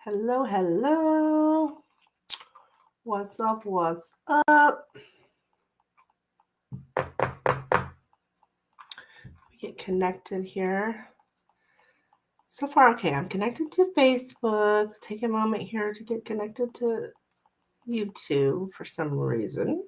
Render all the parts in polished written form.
Hello, hello. What's up? What's up? We get connected here. So far, okay, I'm connected to Facebook. Let's take a moment here to get connected to YouTube for some reason.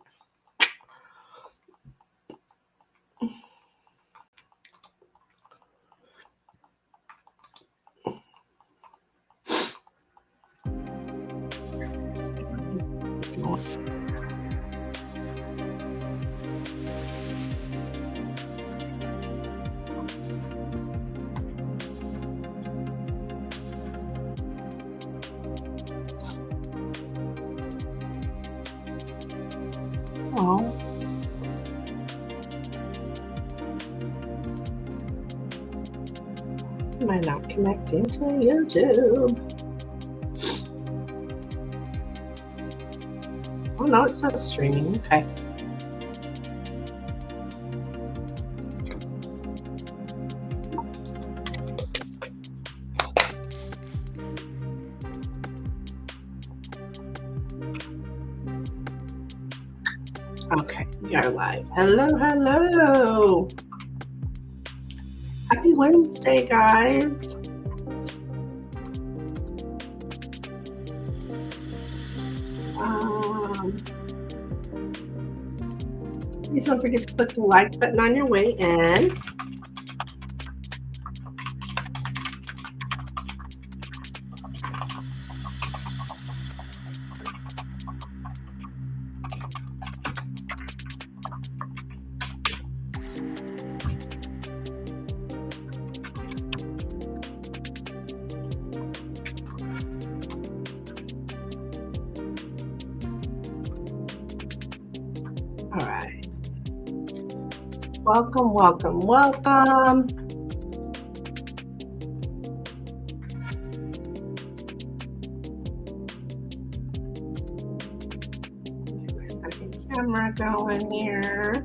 Oh. Am I not connecting to YouTube? Oh no, it says streaming. Okay. Okay, we are live. Hello, hello. Happy Wednesday, guys. Please don't forget to click the like button on your way in. All right. Welcome, welcome, welcome. Get my second camera going here.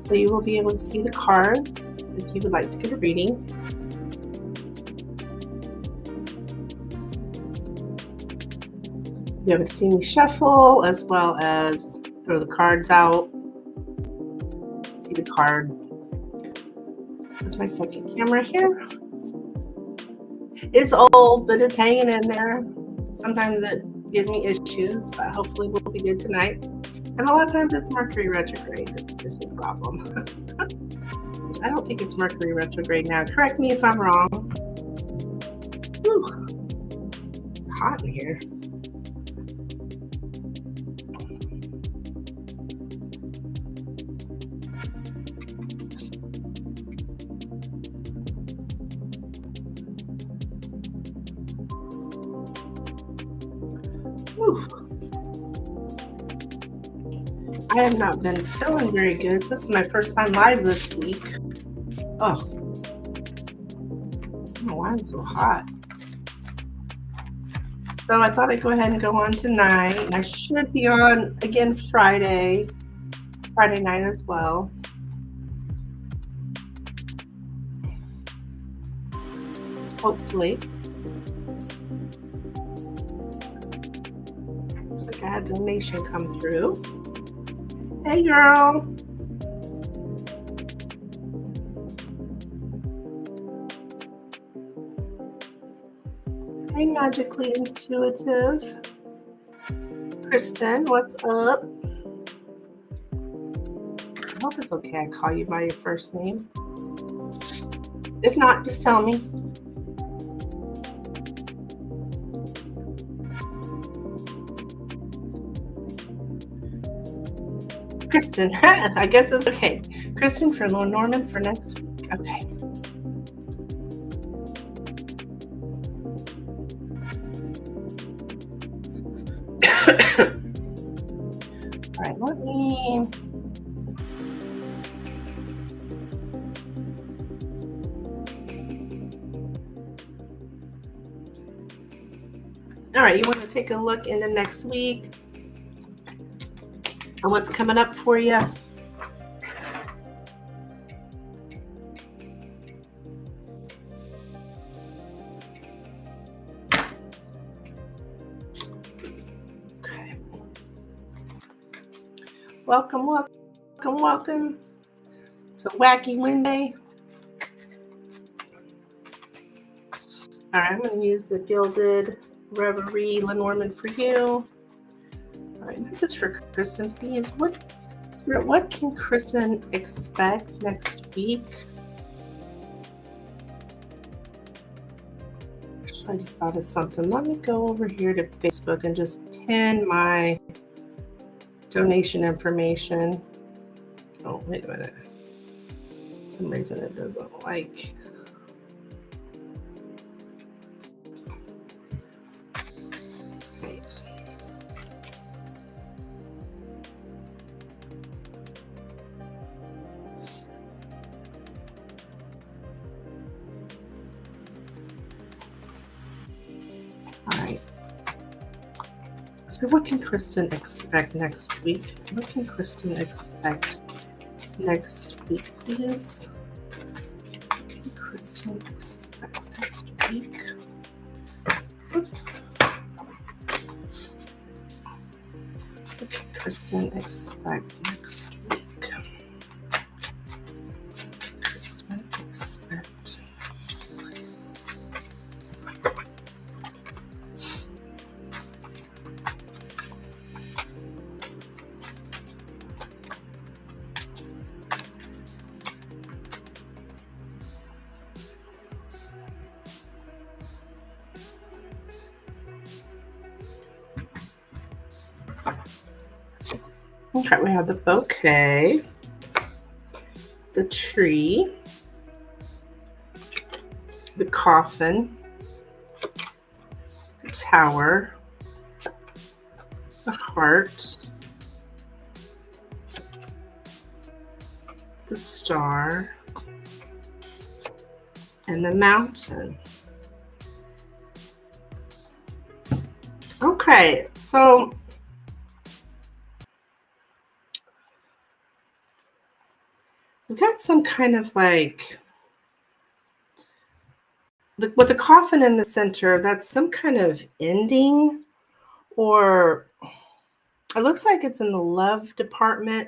So you will be able to see the cards if you would like to get a reading. You'll be able to see me shuffle as well as throw the cards out. See the cards with my second camera here. It's old, but it's hanging in there. Sometimes it gives me issues, but hopefully we'll be good tonight. And a lot of times it's Mercury retrograde that gives me a problem. I don't think it's Mercury retrograde now. Correct me if I'm wrong. Whew. It's hot in here. Whew. I have not been feeling very good. This is my first time live this week. Oh, I don't know why it's so hot. So I thought I'd go ahead and go on tonight. And I should be on again Friday night as well. Hopefully. Looks like I had a donation come through. Hey girl. Hey Magically Intuitive. Kristen, what's up? I hope it's okay I call you by your first name. If not, just tell me. Kristen, I guess it's okay. Kristen for Lenormand for next week. Okay. All right, let me. All right, you want to take a look into next week and what's coming up for you? Welcome to Wacky Wednesday. All right, I'm going to use the Gilded Reverie Lenormand for you. All right, message for Kristen, please. What can Kristen expect next week? Actually, I just thought of something. Let me go over here to Facebook and just pin my donation information. Oh, wait a minute. For some reason it doesn't like. Wait. All right. So what can Kristen expect next week? What can Kristen expect next week, please? What can Kristen expect next week? Oops. What can Kristen expect next week? Kristen expect next week, please. Okay, we have the bouquet, the tree, the coffin, the tower, the heart, the star, and the mountain. Okay, so we got some kind of like, with the coffin in the center, that's some kind of ending, or it looks like it's in the love department.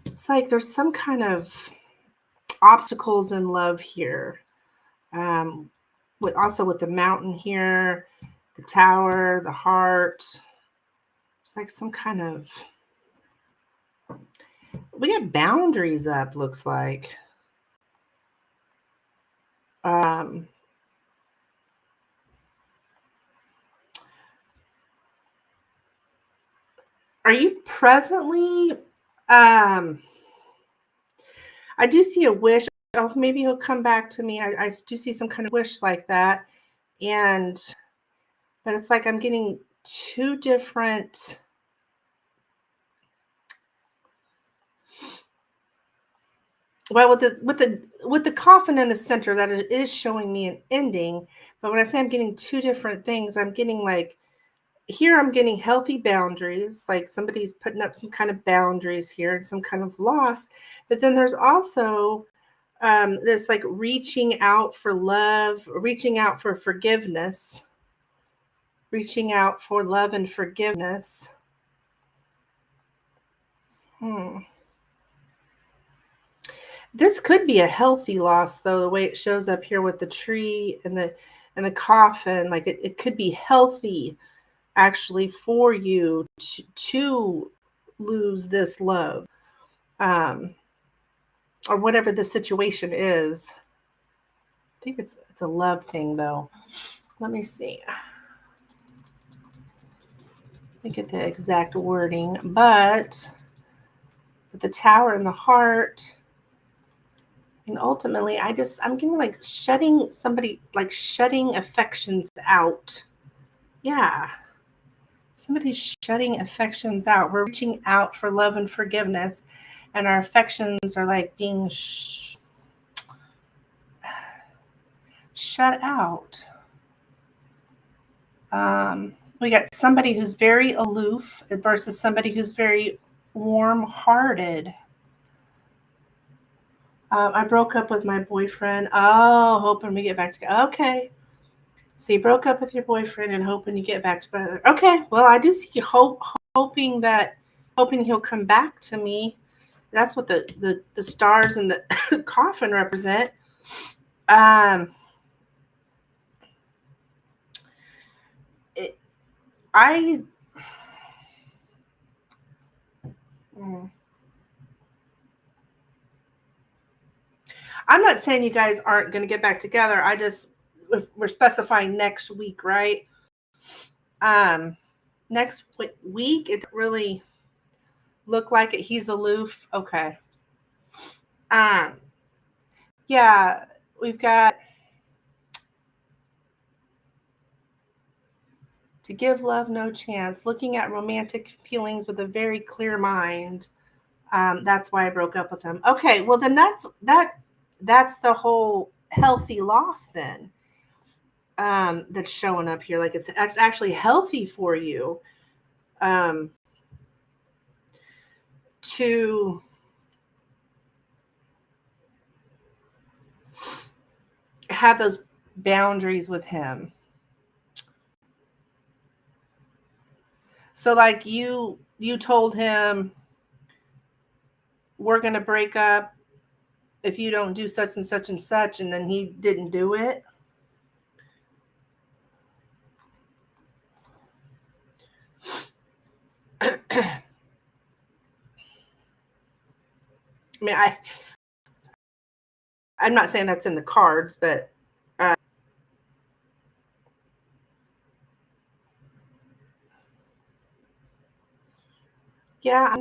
It's like there's some kind of obstacles in love here. With the mountain here, the tower, the heart. It's like some kind of, we got boundaries up, looks like. Are you presently, I do see a wish. Oh, maybe he'll come back to me. I do see some kind of wish like that. But it's like I'm getting two different, well, with the coffin in the center, that it is showing me an ending. But when I say I'm getting two different things, I'm getting like, here I'm getting healthy boundaries, like somebody's putting up some kind of boundaries here and some kind of loss. But then there's also this like reaching out for love, reaching out for forgiveness, reaching out for love and forgiveness. This could be a healthy loss, though, the way it shows up here with the tree and the coffin. Like it could be healthy, actually, for you to lose this love, or whatever the situation is. I think it's a love thing, though. Let me see. Let me get the exact wording, but with the tower and the heart. And ultimately, I'm getting like shutting affections out. Yeah. Somebody's shutting affections out. We're reaching out for love and forgiveness, and our affections are like being shut out. We got somebody who's very aloof versus somebody who's very warm-hearted. I broke up with my boyfriend. Oh, hoping we get back together. Okay. So you broke up with your boyfriend and hoping you get back together. Okay, well, I do see hoping he'll come back to me. That's what the stars and the coffin represent. Um, it, I. I'm not saying you guys aren't going to get back together. We're specifying next week, right? Next week, it really look like it. He's aloof. Okay. Um, yeah, we've got to give love no chance. Looking at romantic feelings with a very clear mind. That's why I broke up with him. Okay, well then that's the whole healthy loss then. That's showing up here. Like it's actually healthy for you to have those boundaries with him. So like you told him we're going to break up if you don't do such and such and such, and then he didn't do it. I mean, I'm not saying that's in the cards, but yeah,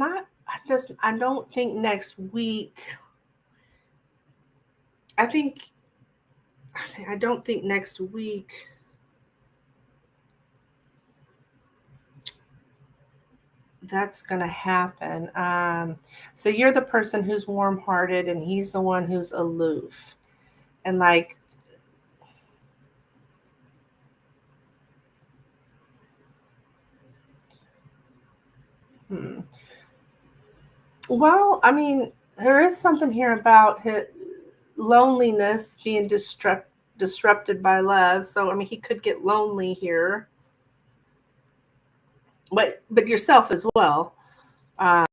I don't think next week. I don't think next week. That's going to happen. So you're the person who's warm-hearted, and he's the one who's aloof, and like. Well, I mean, there is something here about loneliness being disrupted by love. So, I mean, he could get lonely here, but yourself as well. Um,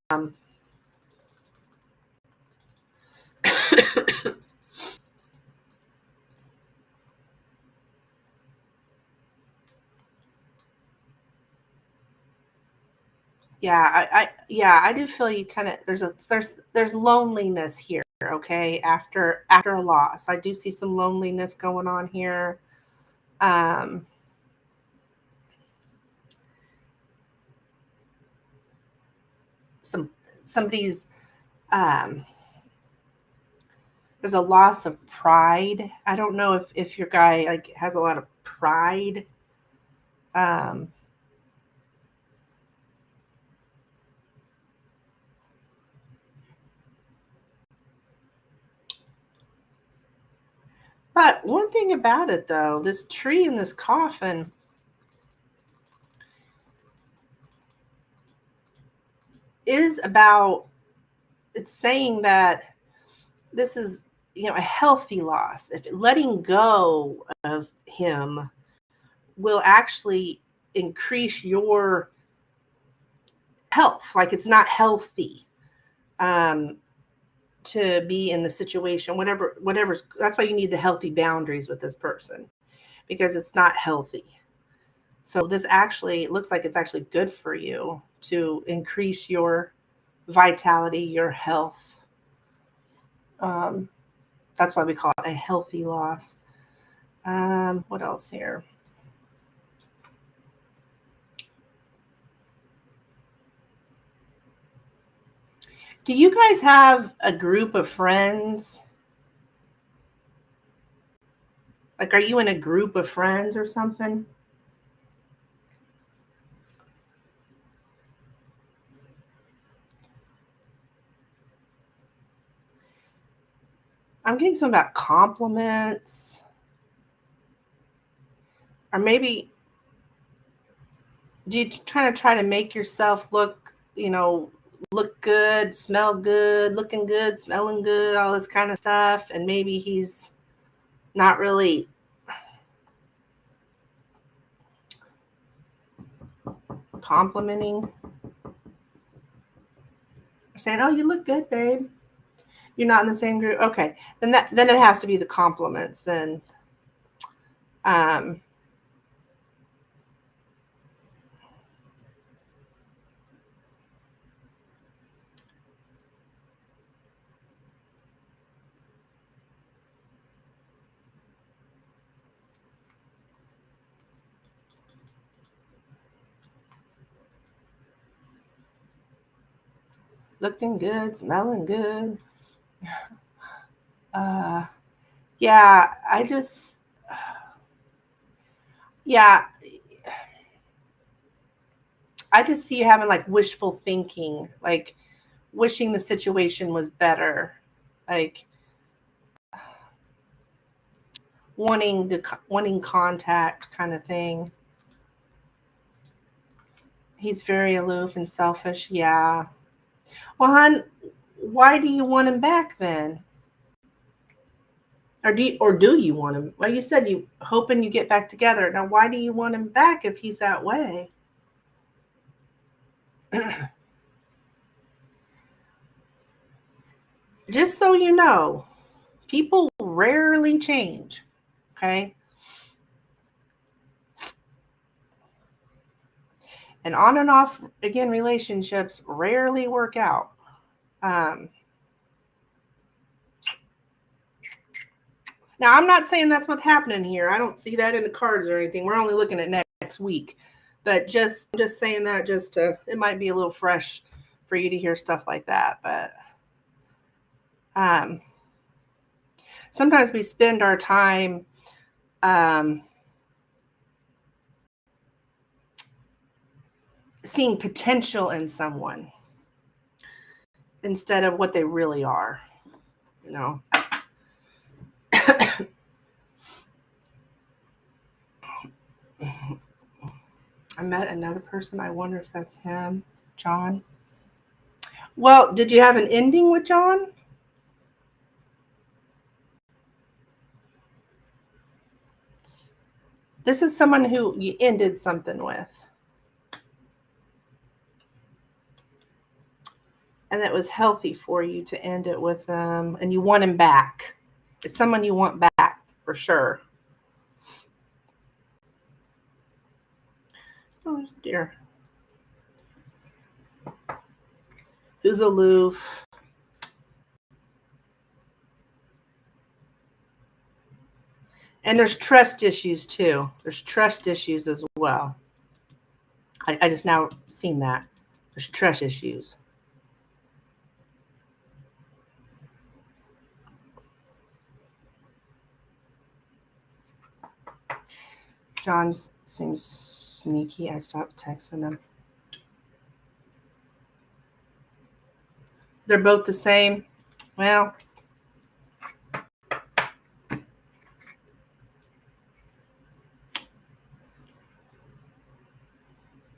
I do feel you kind of there's loneliness here. Okay, after a loss, I do see some loneliness going on here. Um, somebody's there's a loss of pride. I don't know if your guy like has a lot of pride. Um, but one thing about it though, this tree in this coffin is about it's saying that this is a healthy loss. If letting go of him will actually increase your health. Like it's not healthy to be in the situation, whatever's that's why you need the healthy boundaries with this person, because it's not healthy. So this actually looks like it's actually good for you to increase your vitality, your health. Um, that's why we call it a healthy loss. What else here? Do you guys have a group of friends? Like, are you in a group of friends or something? I'm getting something about compliments. Or maybe do you try to make yourself look good, smell good, looking good, smelling good, all this kind of stuff, and maybe he's not really complimenting. Saying, oh, you look good, babe. You're not in the same group. Okay. Then it has to be the compliments then. Looking good, smelling good. Yeah, I just see you having like wishful thinking, like wishing the situation was better, like wanting contact kind of thing. He's very aloof and selfish. Yeah. Well, hon, why do you want him back then? Or do you want him? Well, you said you hoping you get back together. Now, why do you want him back if he's that way? Just so you know, people rarely change. Okay. And on and off, again, relationships rarely work out. Now, I'm not saying that's what's happening here. I don't see that in the cards or anything. We're only looking at next week. But just saying that it might be a little fresh for you to hear stuff like that. But sometimes we spend our time seeing potential in someone instead of what they really are, you know. I met another person. I wonder if that's him, John. Well, did you have an ending with John? This is someone who you ended something with. And that was healthy for you to end it with them, and you want him back. It's someone you want back for sure. Oh dear. Who's aloof? And there's trust issues too. There's trust issues as well. I just now seen that. There's trust issues. John seems sneaky. I stopped texting him. They're both the same. Well,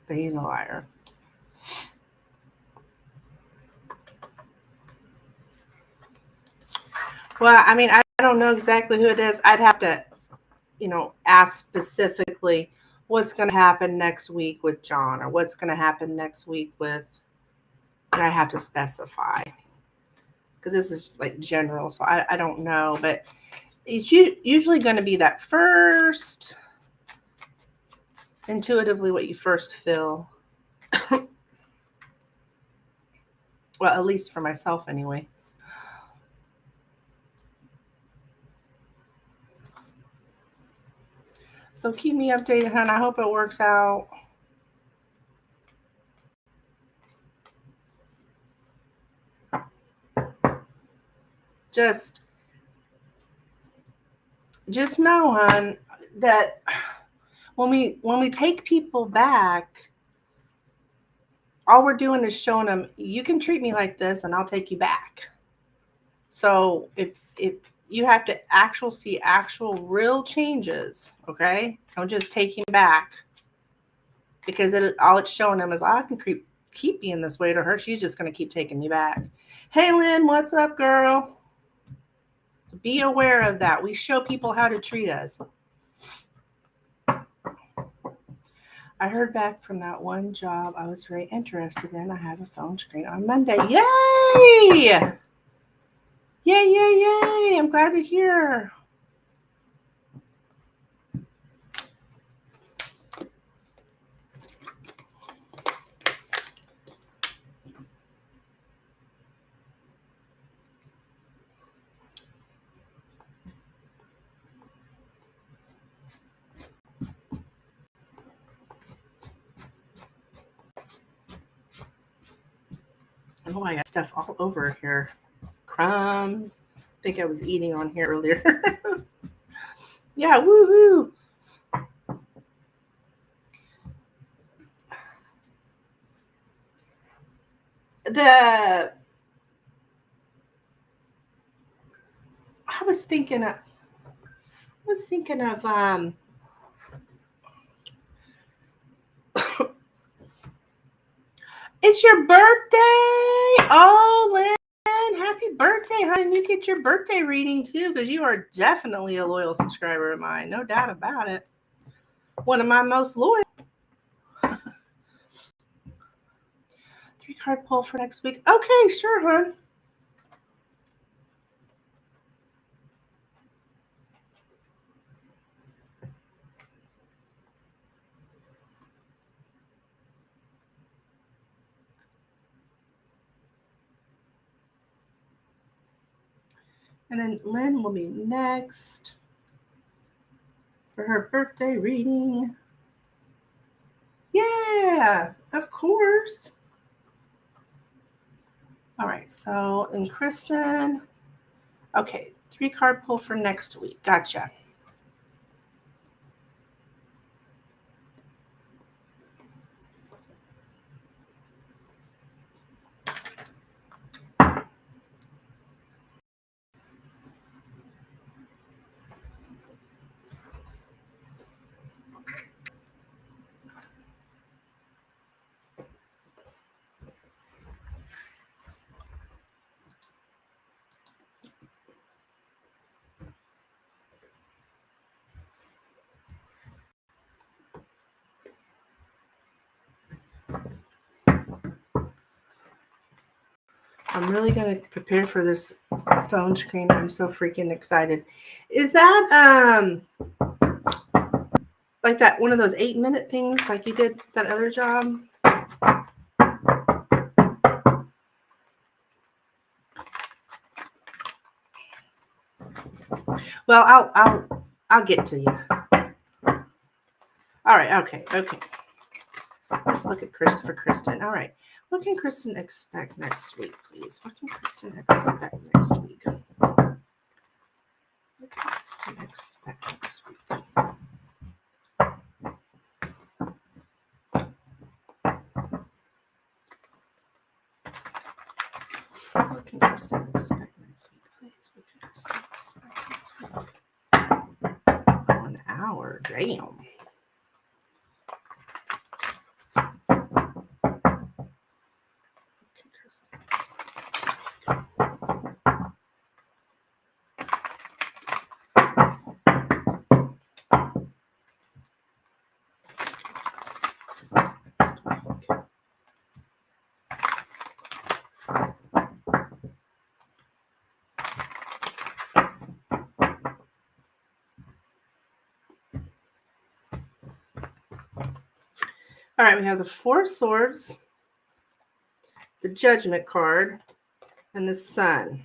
but he's a liar. Well, I mean, I don't know exactly who it is. I'd have to, ask specifically what's going to happen next week with John, or what's going to happen next week with, and I have to specify because this is like general, so I don't know, but it's usually going to be that first, intuitively what you first feel. Well, at least for myself anyway. So keep me updated, hon. I hope it works out. Just know, hon, that when we take people back, all we're doing is showing them, you can treat me like this and I'll take you back. So if you have to see actual real changes, okay? Don't just take him back, because all it's showing them is, I can keep being this way to her. She's just going to keep taking me back. Hey, Lynn, what's up, girl? Be aware of that. We show people how to treat us. I heard back from that one job I was very interested in. I have a phone screen on Monday. Yay! Yay, yay, yay! I'm glad to hear. Oh, I got stuff all over here. Crumbs. I think I was eating on here earlier. Yeah, woohoo! I was thinking of it's your birthday! Oh, Lynn, happy birthday, honey. You get your birthday reading too, because you are definitely a loyal subscriber of mine. No doubt about it. One of my most loyal. 3-card pull for next week. Okay, sure, hon. And then Lynn will be next for her birthday reading. Yeah, of course. All right, so, and Kristen. Okay, 3-card pull for next week. Gotcha. I'm really going to prepare for this phone screen. I'm so freaking excited. Is that like that one of those 8-minute things like you did that other job? Well, I'll get to you. All right, okay. Let's look at Kristen. All right. What can Kristen expect next week, please? What can Kristen expect next week? What can Kristen expect next week? What can Kristen expect next week, please? What can Kristen expect next week? 1 hour. Damn. All right, we have the 4 swords, the Judgment card, and the Sun.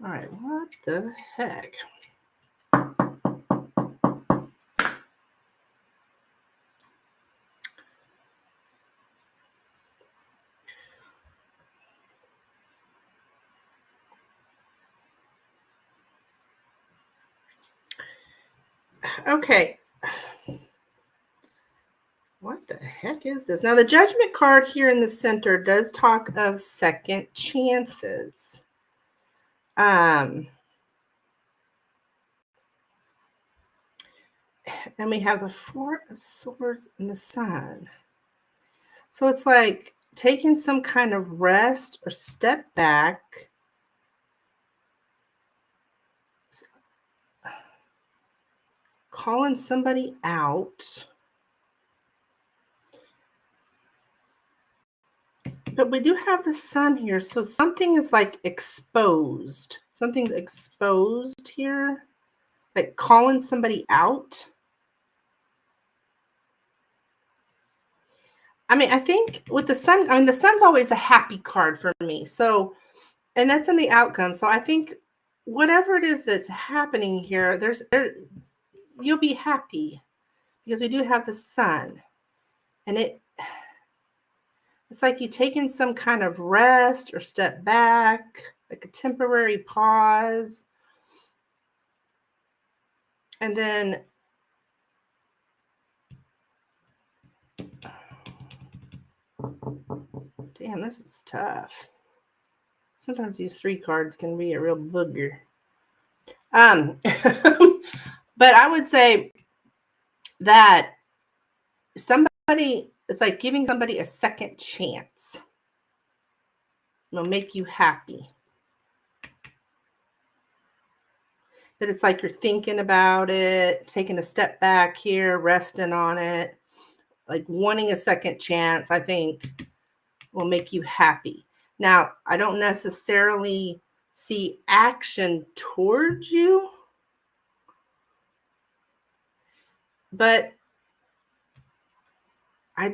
All right, what the heck? Okay. What the heck is this? Now, the Judgment card here in the center does talk of second chances. And we have the 4 of Swords and the Sun. So it's like taking some kind of rest or step back. Calling somebody out. But we do have the sun here, so something is like exposed. Something's exposed here, like calling somebody out. I mean, I think with the sun, I mean, the sun's always a happy card for me. So, and that's in the outcome. So I think whatever it is that's happening here, you'll be happy because we do have the sun, and it's like you taking some kind of rest or step back, like a temporary pause, and then damn, this is tough. Sometimes these 3 cards can be a real booger. But I would say that it's like giving somebody a second chance. It'll make you happy. That it's like you're thinking about it, taking a step back here, resting on it, like wanting a second chance, I think will make you happy. Now, I don't necessarily see action towards you, but I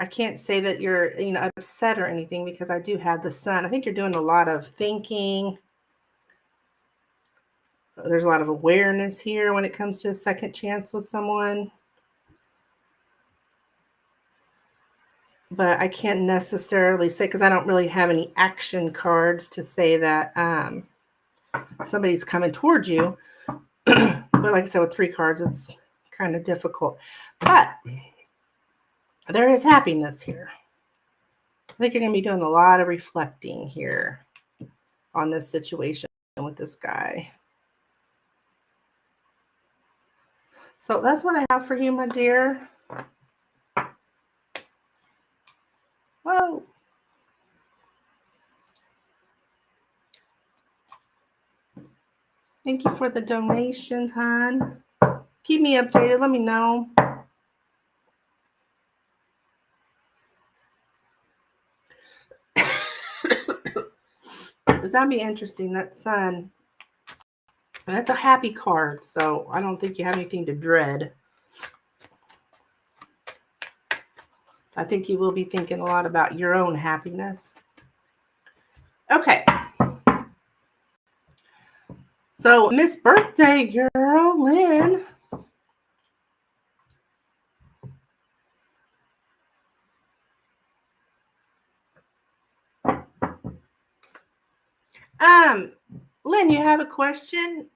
can't say that you're, upset or anything because I do have the sun. I think you're doing a lot of thinking. There's a lot of awareness here when it comes to a second chance with someone. But I can't necessarily say, because I don't really have any action cards to say that somebody's coming towards you. But like I said, with 3 cards, it's kind of difficult. But there is happiness here. I think you're going to be doing a lot of reflecting here on this situation with this guy. So that's what I have for you, my dear. Whoa. Thank you for the donation, hon. Keep me updated. Let me know. Because that'd be interesting. That sun. That's a happy card, so I don't think you have anything to dread. I think you will be thinking a lot about your own happiness. Okay. So, Miss Birthday Girl, Lynn. Lynn, you have a question?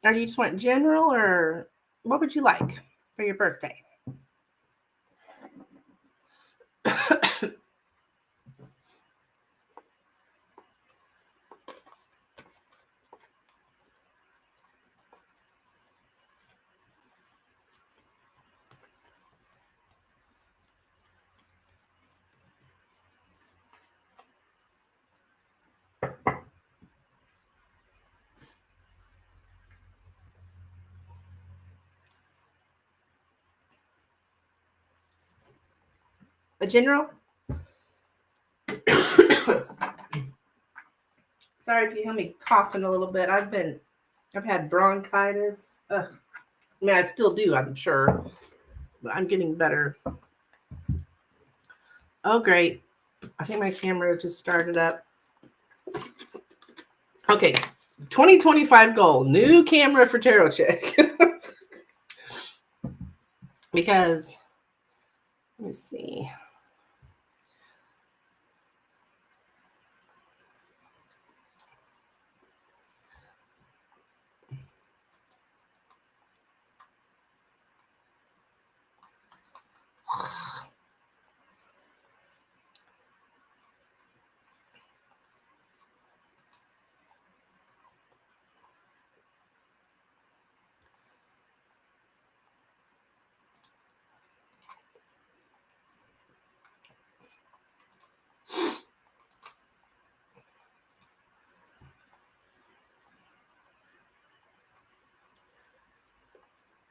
Or you just want general, or what would you like for your birthday? A general? Sorry if you hear me coughing a little bit. I've had bronchitis. Ugh. I mean, I still do, I'm sure, but I'm getting better. Oh, great. I think my camera just started up. Okay, 2025 goal, new camera for Tarot Check. Because, let me see.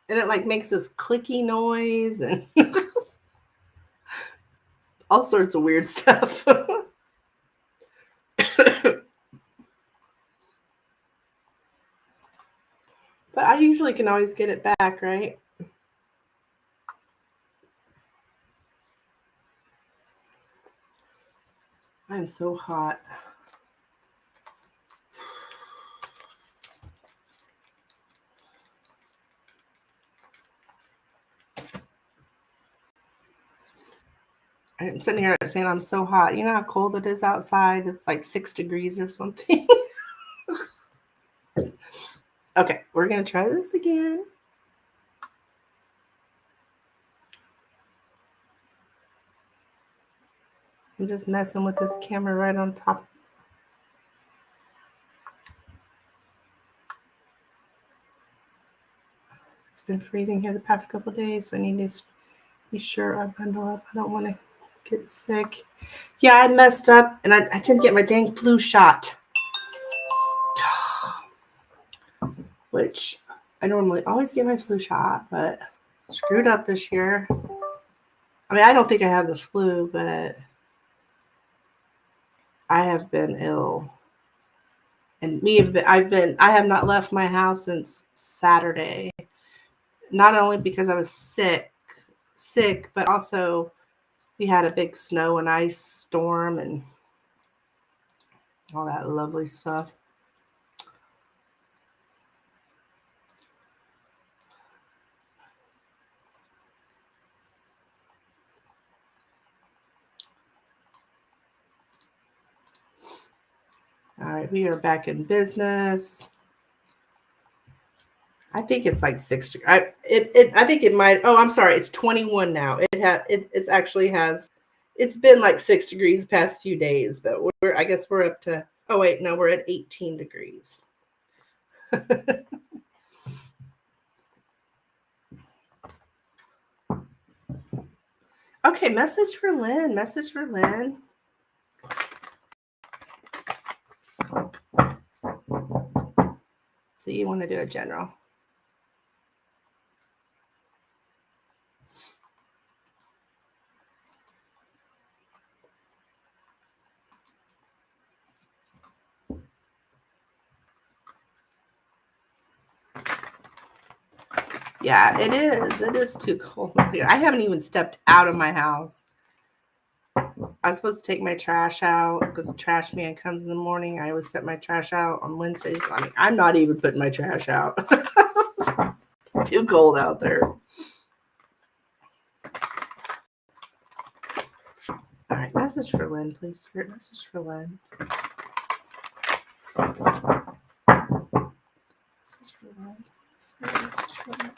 And it like makes this clicky noise and all sorts of weird stuff. But I usually can always get it back, right? I'm so hot. I'm sitting here saying I'm so hot. You know how cold it is outside? It's like 6 degrees or something. Okay, we're going to try this again. I'm just messing with this camera right on top. It's been freezing here the past couple of days, so I need to be sure I bundle up. I don't want to get sick. Yeah, I messed up, and I didn't get my dang flu shot, which I normally always get my flu shot, but screwed up this year. I mean, I don't think I have the flu, but I have been ill. And I have not left my house since Saturday. Not only because I was sick, but also we had a big snow and ice storm and all that lovely stuff. All right, we are back in business. I think it's like 6 degrees. I think it might. Oh, I'm sorry. It's 21 now. It's actually has. It's been like 6 degrees the past few days, but I guess we're up to. Oh wait, no, we're at 18 degrees. Okay, message for Lynn. Message for Lynn. So you want to do a general. Yeah, it is. It is too cold here. I haven't even stepped out of my house. I was supposed to take my trash out because the trash man comes in the morning. I always set my trash out on Wednesdays. I mean, I'm not even putting my trash out. It's too cold out there. All right, message for Lynn, please. Spirit message for Lynn. Message for Lynn. Spirit message for Lynn.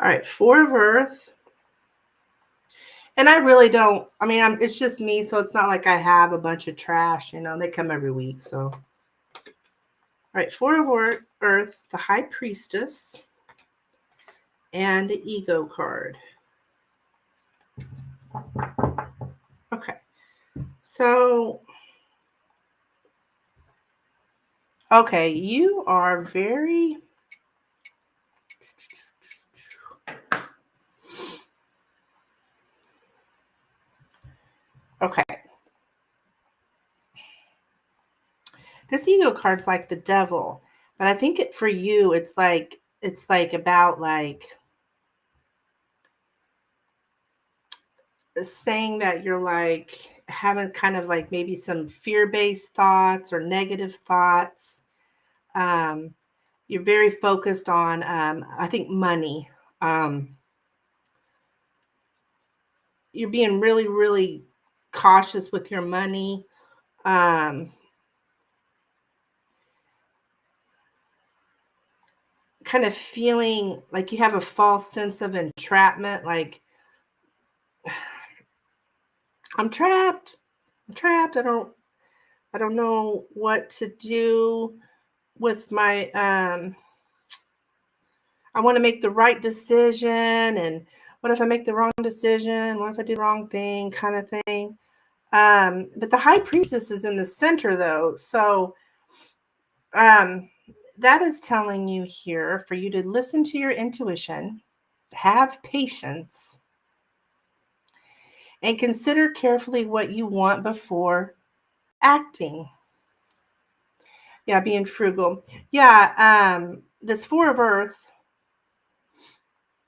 All right, 4 of Earth. And I really don't, I mean, it's just me, so it's not like I have a bunch of trash, you know, they come every week, so. All right, 4 of Earth, the High Priestess, and the Ego card. Okay, so, okay, you are very, okay. This ego card's like the devil, but I think for you, it's like about like saying that you're like having kind of like maybe some fear-based thoughts or negative thoughts. You're very focused on, I think, money. You're being really, really cautious with your money. Kind of feeling like you have a false sense of entrapment, like I'm trapped. I don't know what to do. with my I want to make the right decision, and what if I make the wrong decision? What if I do the wrong thing, kind of thing. But the High Priestess is in the center, though. So that is telling you here for you to listen to your intuition, have patience, and consider carefully what you want before acting. Yeah, being frugal. Yeah, this Four of Earth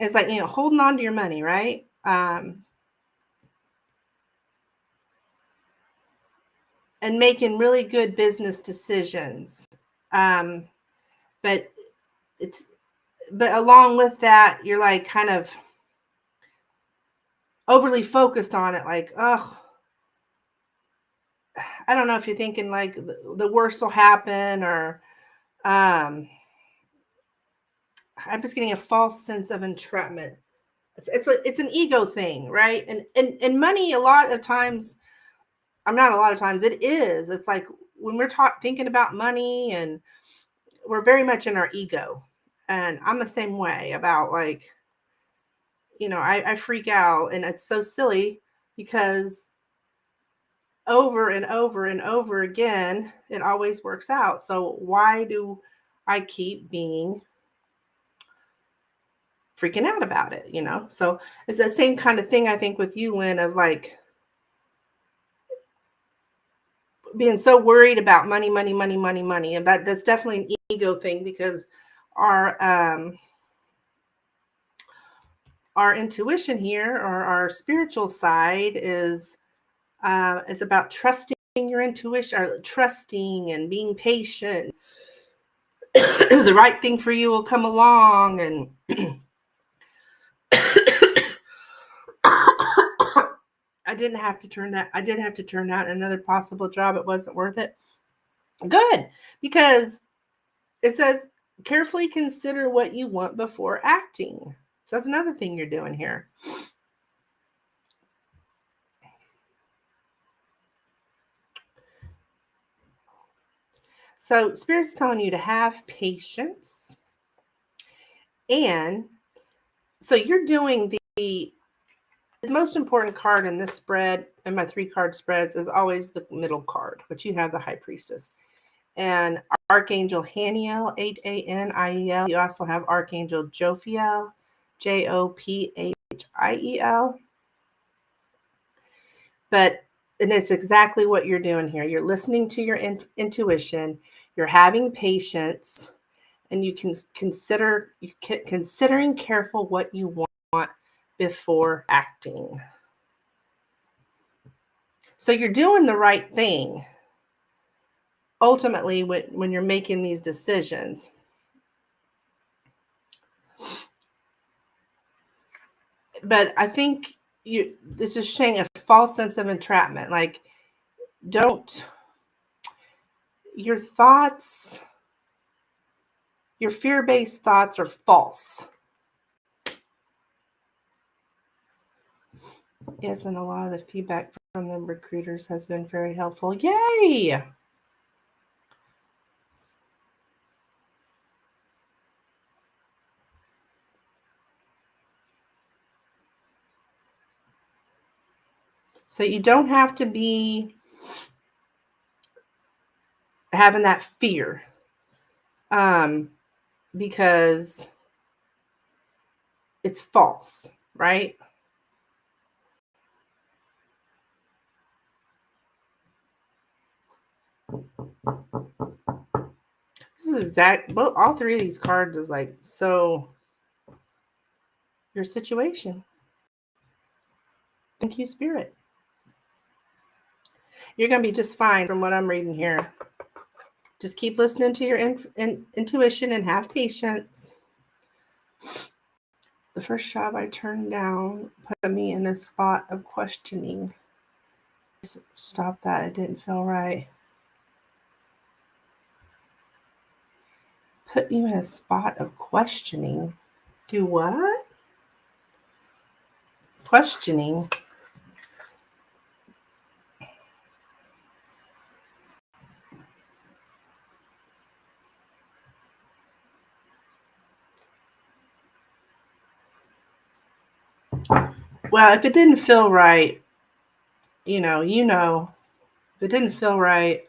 is like, holding on to your money, right? And making really good business decisions. But along with that, you're like kind of overly focused on it, like, oh, I don't know if you're thinking like the worst will happen, or I'm just getting a false sense of entrapment. It's an ego thing, right? And money, a lot of times, not a lot of times, it is. It's like when we're thinking about money, and we're very much in our ego. And I'm the same way about, like, I freak out, and it's so silly because over and over and over again, it always works out. So why do I keep being freaking out about it? So it's the same kind of thing, I think, with you, Lynn, of like being so worried about money, and that's definitely an ego thing, because our intuition here, or our spiritual side, is it's about trusting your intuition, or trusting and being patient. The right thing for you will come along, and I did have to turn down another possible job. It wasn't worth it. Good, because it says carefully consider what you want before acting. So that's another thing you're doing here. So Spirit's telling you to have patience. And so you're doing the most important card in this spread, and my 3-card spreads, is always the middle card, which you have the High Priestess. And Archangel Haniel, Haniel. You also have Archangel Jophiel, Jophiel. And it's exactly what you're doing here. You're listening to your intuition. You're having patience, and you can considering careful what you want before acting. So you're doing the right thing ultimately when you're making these decisions. But I think this is showing a false sense of entrapment. Like, your thoughts, your fear-based thoughts are false. Yes, and a lot of the feedback from the recruiters has been very helpful. Yay! So you don't have to be having that fear, because it's false, right? This is exact. All 3 of these cards is like, so your situation. Thank you, Spirit. You're going to be just fine from what I'm reading here. Just keep listening to your intuition and have patience. The first job I turned down put me in a spot of questioning. Stop that. It didn't feel right. Put you in a spot of questioning. Do what? Questioning. Well, if it didn't feel right, if it didn't feel right,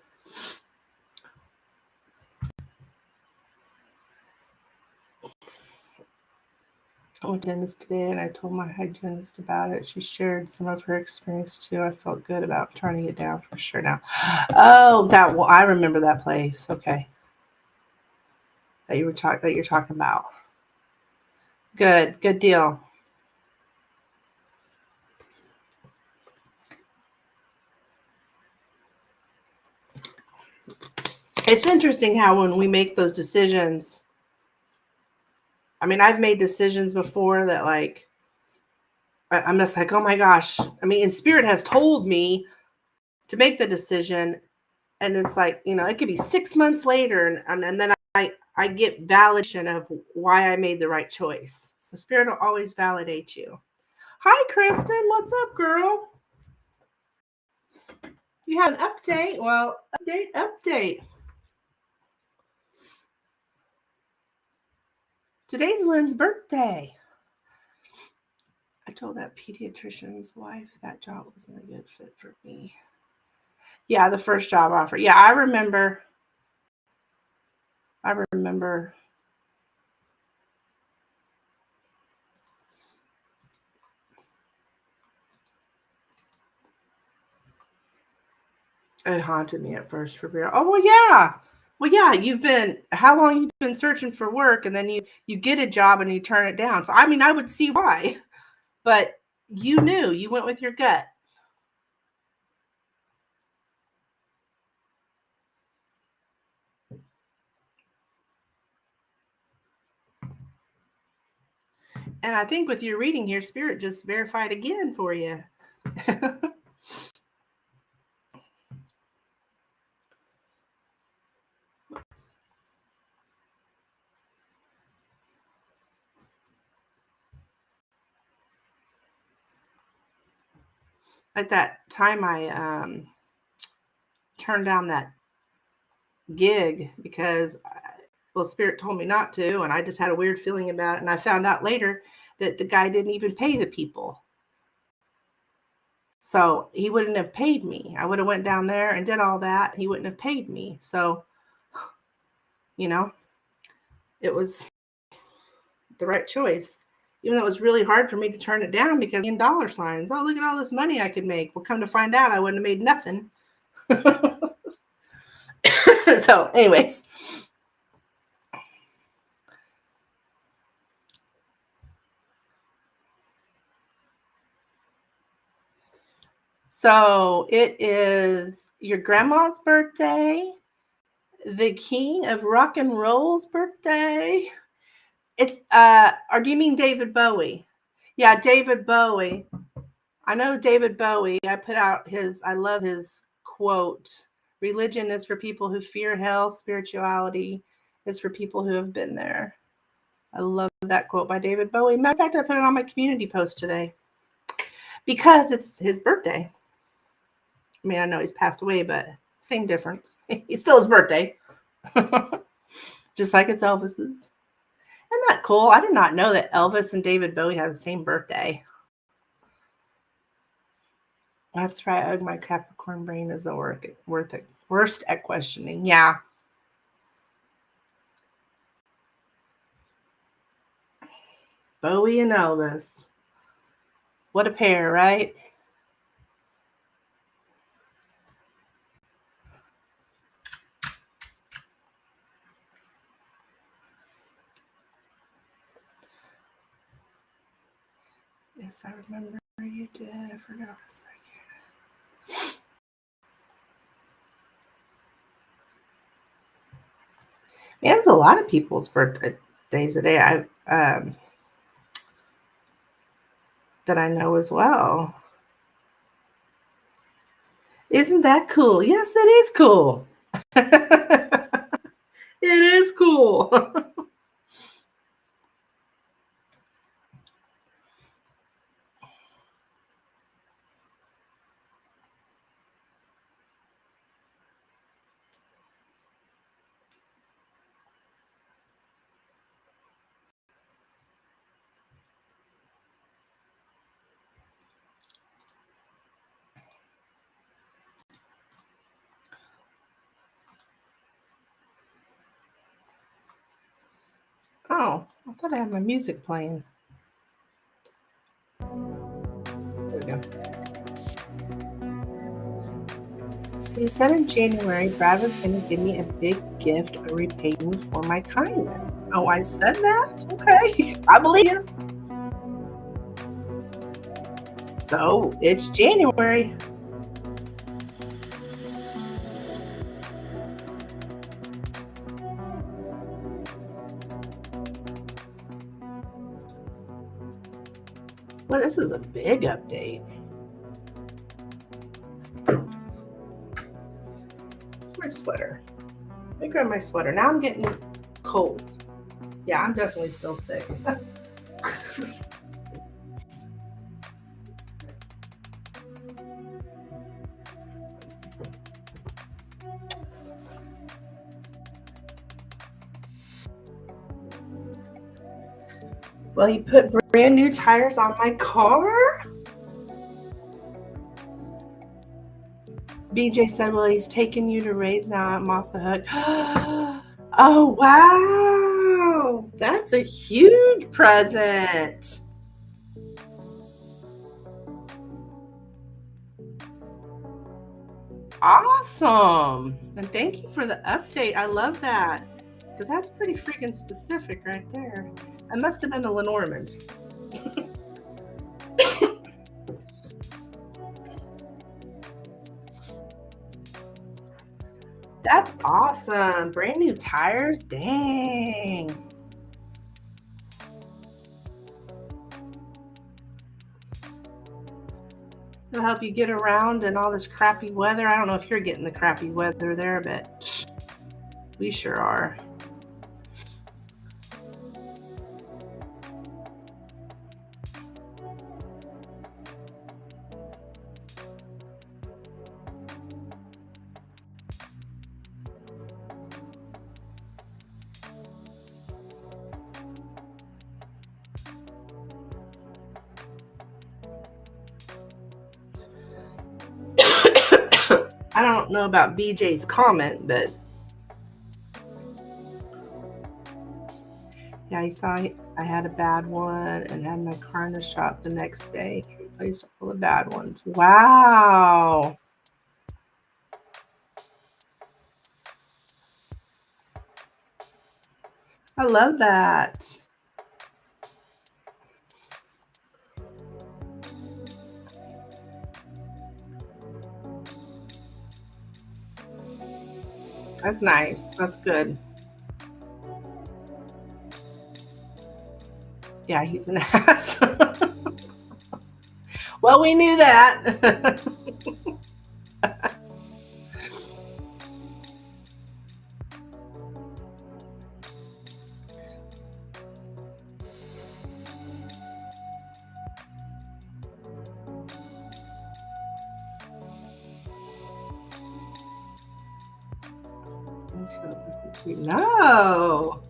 I went to the dentist today and I told my hygienist about it. She shared some of her experience too. I felt good about trying to get down for sure now. Oh, I remember that place. Okay. That you're talking about. Good deal. It's interesting how when we make those decisions, I mean, I've made decisions before that like I'm just like, oh my gosh. I mean, and Spirit has told me to make the decision, and it's like, it could be 6 months later, and then I get validation of why I made the right choice. So Spirit will always validate you. Hi, Kristen. What's up, girl? You have an update? Well, update. Today's Lynn's birthday. I told that pediatrician's wife that job wasn't a good fit for me. Yeah, the first job offer. Yeah, I remember. It haunted me at first for beer. Oh, well, yeah. Well, yeah, how long you've been searching for work, and then you get a job and you turn it down. So, I mean, I would see why, but you knew, you went with your gut. And I think with your reading here, Spirit just verified again for you. At that time, I turned down that gig because, Spirit told me not to, and I just had a weird feeling about it. And I found out later that the guy didn't even pay the people. So he wouldn't have paid me. I would have went down there and did all that. He wouldn't have paid me. So, it was the right choice. Even though it was really hard for me to turn it down because in dollar signs. Oh, look at all this money I could make. Well, come to find out, I wouldn't have made nothing. So, anyways. So it is your grandma's birthday, the king of rock and roll's birthday. It's or do you mean David Bowie? Yeah, David Bowie. I know David Bowie. I love his quote. Religion is for people who fear hell, spirituality is for people who have been there. I love that quote by David Bowie. Matter of fact, I put it on my community post today because it's his birthday. I mean, I know he's passed away, but same difference. It's still his birthday. Just like it's Elvis's. Isn't that cool? I did not know that Elvis and David Bowie had the same birthday. That's right. My Capricorn brain is worst at questioning. Yeah. Bowie and Elvis. What a pair, right? Yes, I remember you did. I forgot a second. Yeah, there's a lot of people's birthdays today. That I know as well. Isn't that cool? Yes, it is cool. It is cool. Oh, I thought I had my music playing. There we go. So you said in January, Brad was going to give me a big gift or repay me for my kindness. Oh, I said that? Okay, I believe you. So it's January. Well, this is a big update. My sweater. Let me grab my sweater. Now I'm getting cold. Yeah, I'm definitely still sick. Well, he put brand new tires on my car? BJ said, well, he's taking you to Raise now. I'm off the hook. Oh, wow. That's a huge present. Awesome. And thank you for the update. I love that. Because that's pretty freaking specific right there. It must have been the Lenormand. That's awesome. Brand new tires? Dang. It'll help you get around in all this crappy weather. I don't know if you're getting the crappy weather there, but we sure are. I don't know about BJ's comment, but yeah, he saw I had a bad one and had my car in the shop the next day. He replaced all the bad ones. Wow. I love that. That's nice. That's good. Yeah, he's an ass. Well, we knew that. No.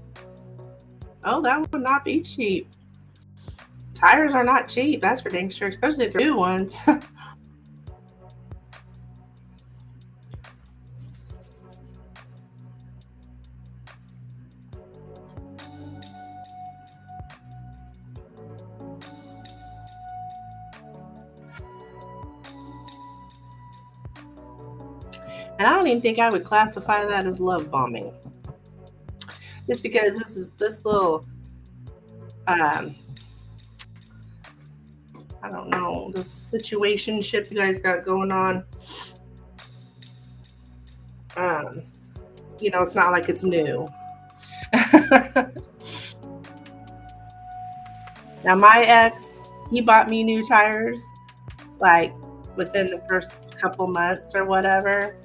Oh, that would not be cheap. Tires are not cheap, that's for dang sure, especially if they're new ones. And I don't even think I would classify that as love bombing. Just because this little I don't know, the situationship you guys got going on. You know, it's not like it's new. Now my ex, he bought me new tires like within the first couple months or whatever.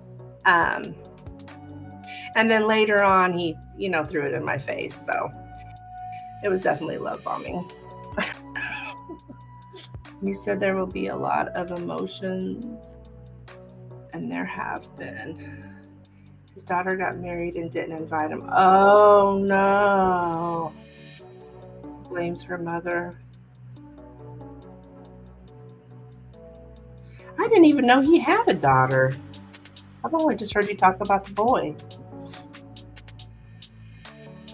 And then later on he, you know, threw it in my face. So it was definitely love bombing. You said there will be a lot of emotions, and there have been. His daughter got married and didn't invite him. Oh no. Blames her mother. I didn't even know he had a daughter. I've only just heard you talk about the boy.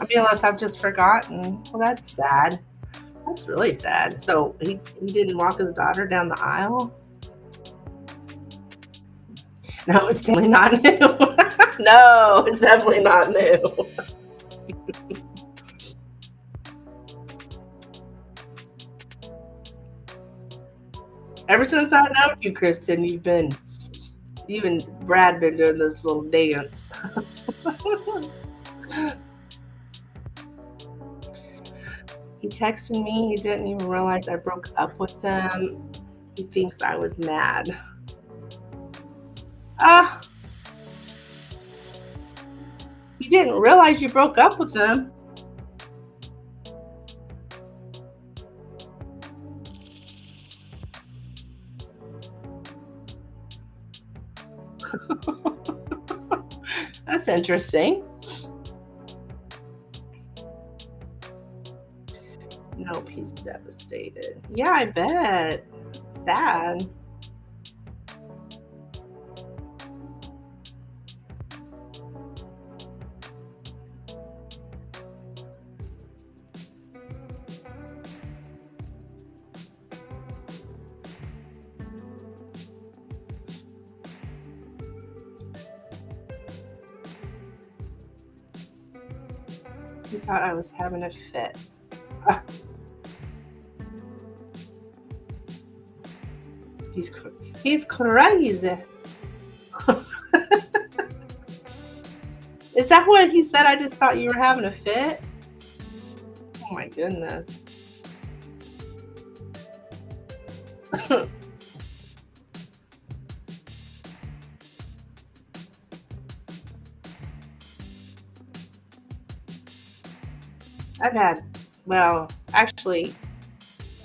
I mean, unless I've just forgotten. Well, that's sad. That's really sad. So he didn't walk his daughter down the aisle? No, it's definitely not new. No, it's definitely not new. Ever since I've known you, Kristen, you and Brad been doing this little dance. He texted me. He didn't even realize I broke up with him. He thinks I was mad. You didn't realize you broke up with him. That's interesting. Nope, he's devastated. Yeah, I bet. It's sad. He thought I was having a fit. He's crazy. Is that what he said? I just thought you were having a fit? Oh my goodness.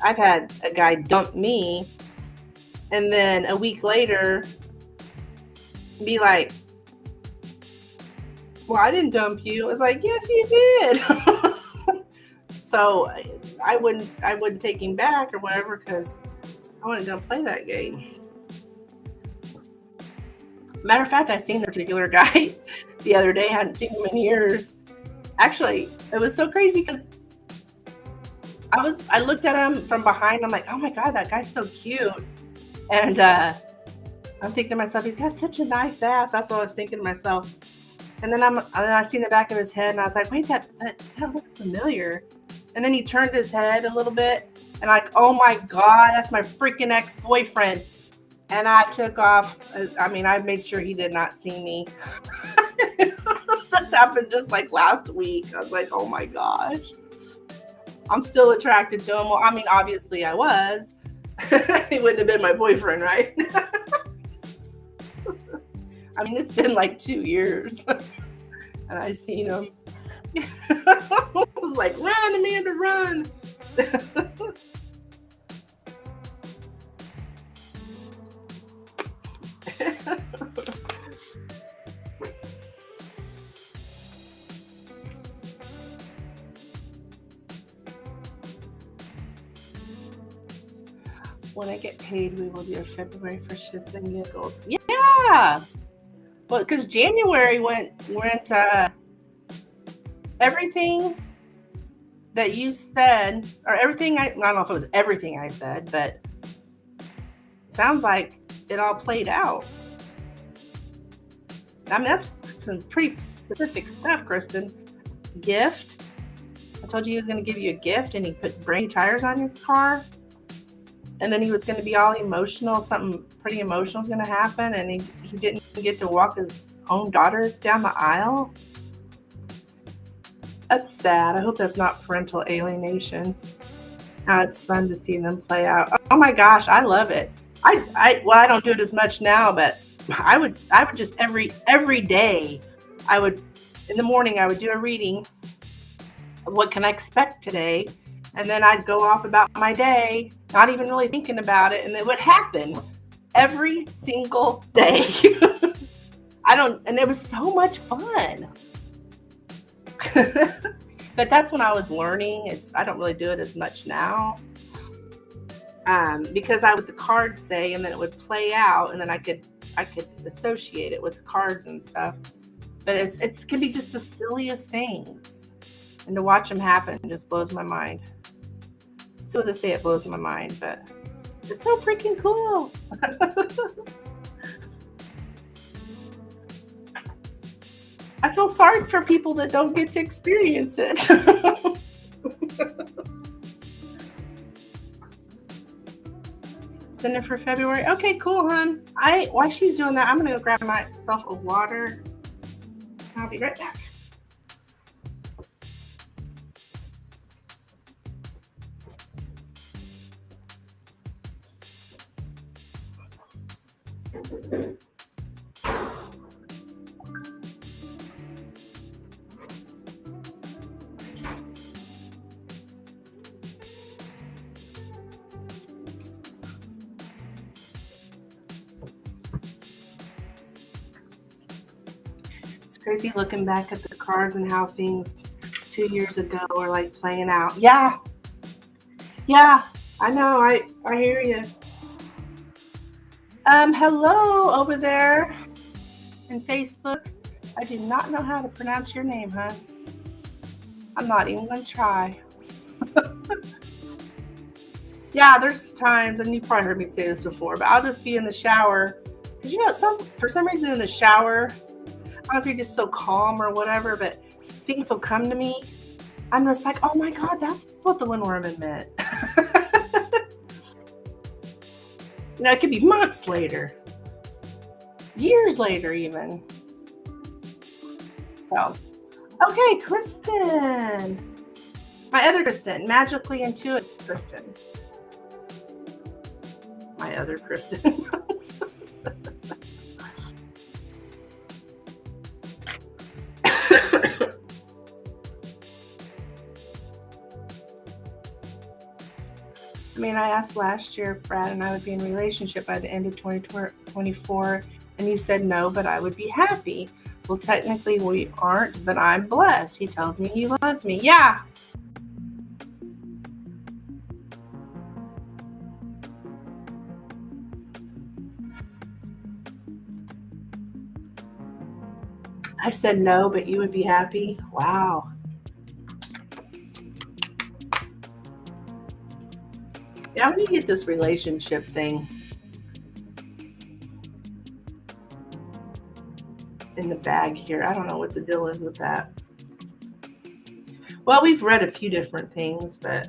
I've had a guy dump me and then a week later be like, well, I didn't dump you. I was like, yes, you did. So I wouldn't take him back or whatever because I wasn't going to play that game. Matter of fact, I seen the particular guy the other day. I hadn't seen him in years. Actually, it was so crazy because I looked at him from behind. I'm like, oh my God, that guy's so cute. And I'm thinking to myself, he's got such a nice ass. That's what I was thinking to myself. And then I seen the back of his head and I was like, wait, that looks familiar. And then he turned his head a little bit and like, oh my God, that's my freaking ex-boyfriend. And I took off. I made sure he did not see me. This happened just like last week. I was like, oh my gosh. I'm still attracted to him. Well, I mean, obviously I was. He wouldn't have been my boyfriend, right? I mean, it's been like 2 years. And I seen him. I was like, run, Amanda, run. When I get paid, we will do a February for shits and giggles. Yeah. Well, because January went everything that you said, or everything I don't know if it was everything I said, but it sounds like it all played out. I mean, that's some pretty specific stuff, Kristen. Gift. I told you he was going to give you a gift, and he put brand new tires on your car. And then he was going to be all emotional. Something pretty emotional was going to happen, and he didn't get to walk his own daughter down the aisle. That's sad. I hope that's not parental alienation. It's fun to see them play out. Oh my gosh, I love it. I don't do it as much now, but I would just every day, in the morning I would do a reading of what can I expect today, and then I'd go off about my day, not even really thinking about it, and it would happen every single day. And it was so much fun. But that's when I was learning. I don't really do it as much now. Because I would the cards say, and then it would play out, and then I could associate it with cards and stuff. But it can be just the silliest things. And to watch them happen just blows my mind. Still to this day, it blows my mind, but it's so freaking cool. I feel sorry for people that don't get to experience it. Send it for February. Okay, cool, hon. While she's doing that, I'm gonna go grab myself a water. I'll be right back. Crazy looking back at the cards and how things 2 years ago are like playing out. Yeah, I know. I hear you. Hello over there in Facebook. I do not know how to pronounce your name, huh? I'm not even gonna try. Yeah, there's times, and you've probably heard me say this before, but I'll just be in the shower. Because for some reason in the shower, I don't know if you're just so calm or whatever, but things will come to me. I'm just like, oh my God, that's what the Lenormand meant. It could be months later, years later even. So, okay, Kristen. My other Kristen, magically intuitive Kristen. My other Kristen. I mean, I asked last year if Brad and I would be in a relationship by the end of 2024, and you said no, but I would be happy. Well, technically we aren't, but I'm blessed. He tells me he loves me. Yeah. I said no, but you would be happy. Wow. Yeah, I'm gonna get this relationship thing in the bag here. I don't know what the deal is with that. Well, we've read a few different things, but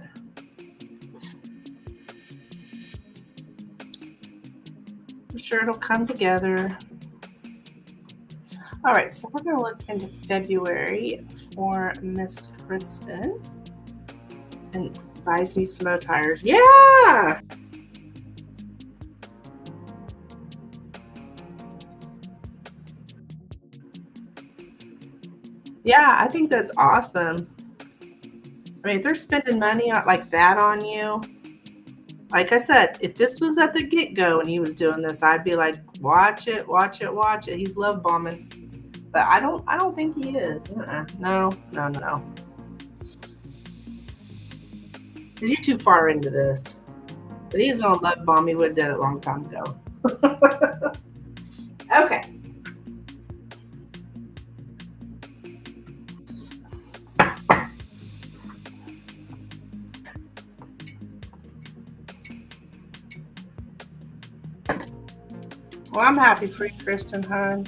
I'm sure it'll come together. All right, so we're gonna look into February for Miss Kristen and buys me some tires. Yeah. Yeah, I think that's awesome. I mean, if they're spending money like that on you, like I said, if this was at the get-go and he was doing this, I'd be like, watch it. He's love bombing. But I don't think he is. No. You're too far into this. But he's gonna love bomb. He would have done it a long time ago. Okay. Well, I'm happy for you, Kristen, hon.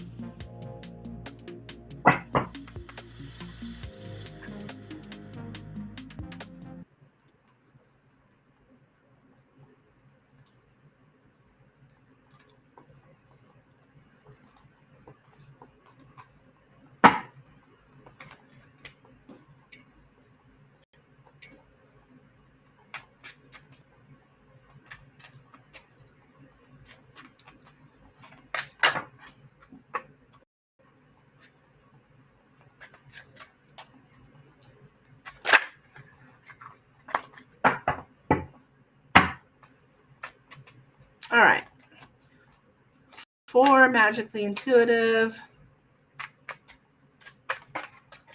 All right. For magically intuitive,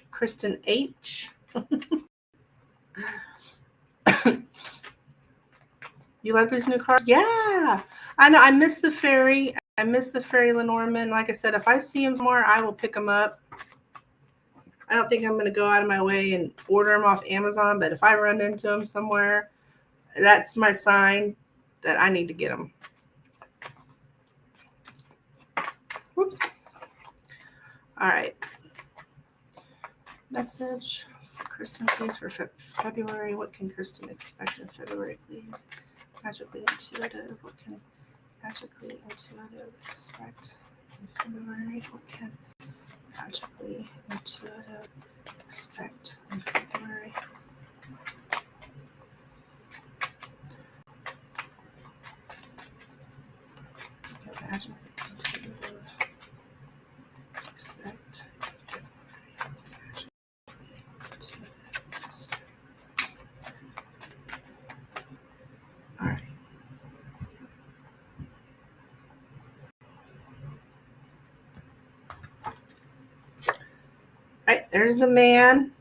Kristen H. You like these new cards? Yeah. I know. I miss the fairy. Lenormand. Like I said, if I see him somewhere, I will pick him up. I don't think I'm going to go out of my way and order them off Amazon, but if I run into them somewhere, that's my sign that I need to get them. Whoops. All right. Message. Kristen, please, for February. What can Kristen expect in February, please? Magically intuitive. What can magically intuitive expect in February? What can magically intuitive expect in February? Magically intuitive expect. All right. All right, there's the man,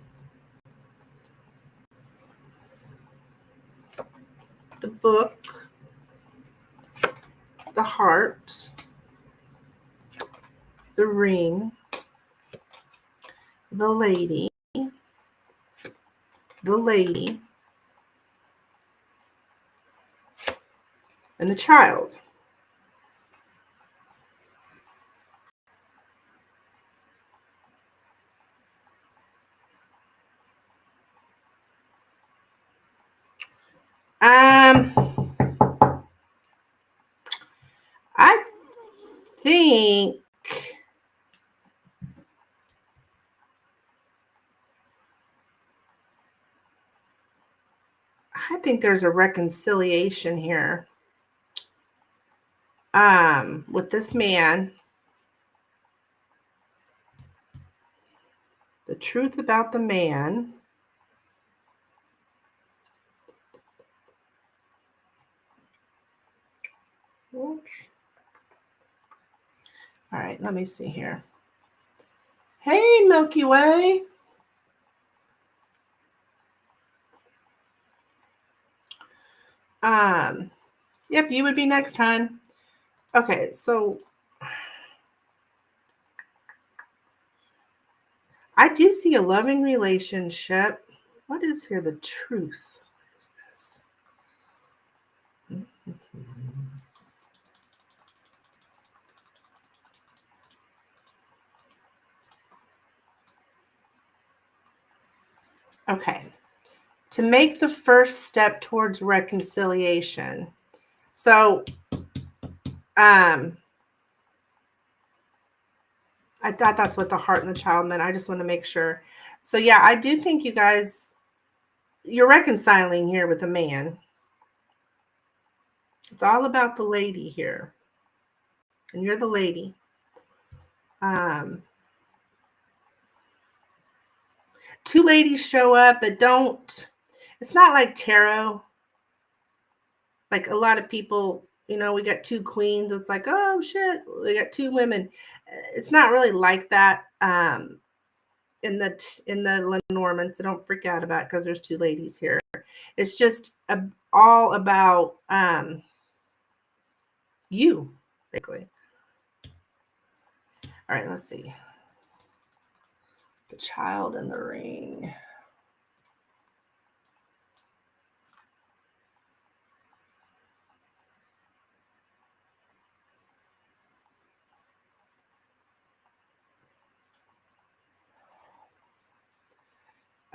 the book, the heart, the ring, the lady, and the child. I think there's a reconciliation here with this man. The truth about the man. Oops. All right, let me see here. Hey, Milky Way. Yep, you would be next, hon. Okay, so I do see a loving relationship. What is here the truth? What is this? Okay. To make the first step towards reconciliation. So, I thought that's what the heart and the child meant. I just want to make sure. So, yeah, I do think you guys, you're reconciling here with a man. It's all about the lady here. And you're the lady. Two ladies show up, but don't, it's not like tarot. Like a lot of people, you know, we got two queens. It's like, oh shit, we got two women. It's not really like that in the Lenormand. So don't freak out about it because there's two ladies here. It's just all about you, basically. All right, let's see. The child and the ring.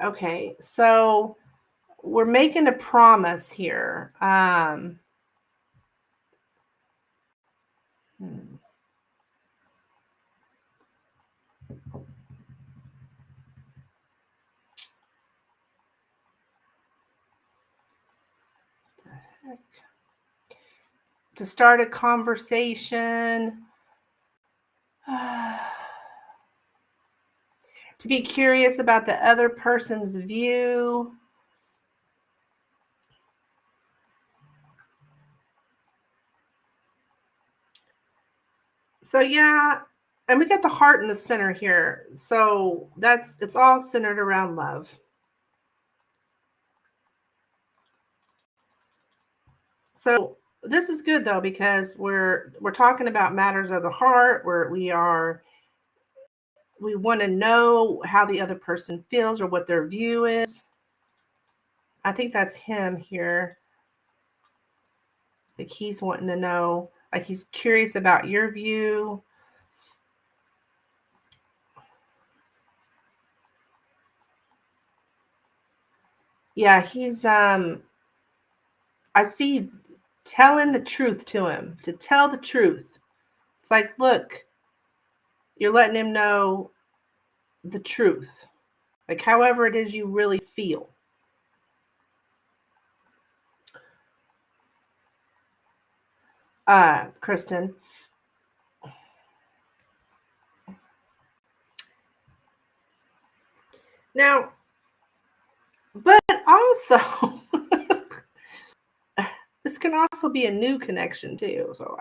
Okay, so we're making a promise here. To start a conversation. To be curious about the other person's view. So yeah, and we got the heart in the center here. So it's all centered around love. So this is good though, because we're talking about matters of the heart, where we're we want to know how the other person feels or what their view is. I think that's him here. Like he's wanting to know, like he's curious about your view. Yeah, he's I see telling the truth to him, to tell the truth. It's like, look, you're letting him know the truth. Like however it is you really feel. Kristen. Now, but also this can also be a new connection too. So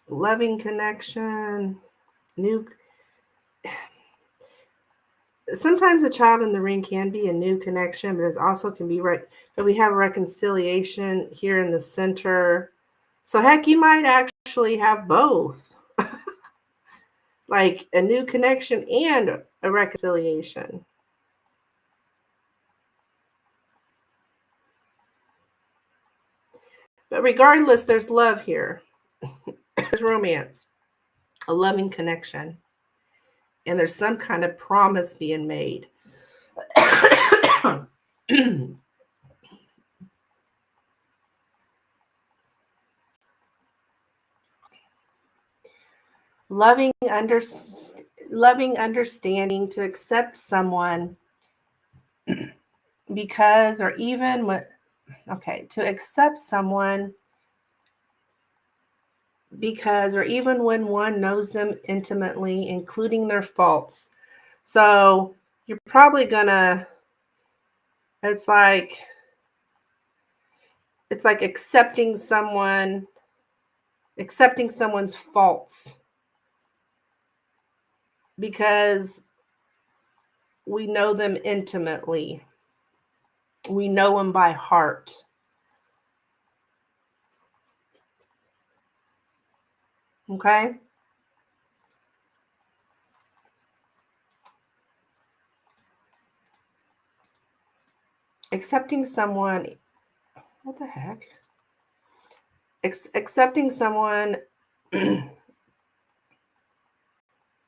loving connection, new. Sometimes a child in the ring can be a new connection, but it also can be right. But we have reconciliation here in the center. So heck, you might actually have both, like a new connection and a reconciliation. But regardless, there's love here. There's romance, a loving connection, and there's some kind of promise being made. loving understanding to accept someone because, or even what, okay, to accept someone because, or even when one knows them intimately, including their faults. So you're probably gonna, it's like accepting someone's faults because we know them intimately. We know them by heart. Okay? Accepting someone, what the heck? Accepting someone,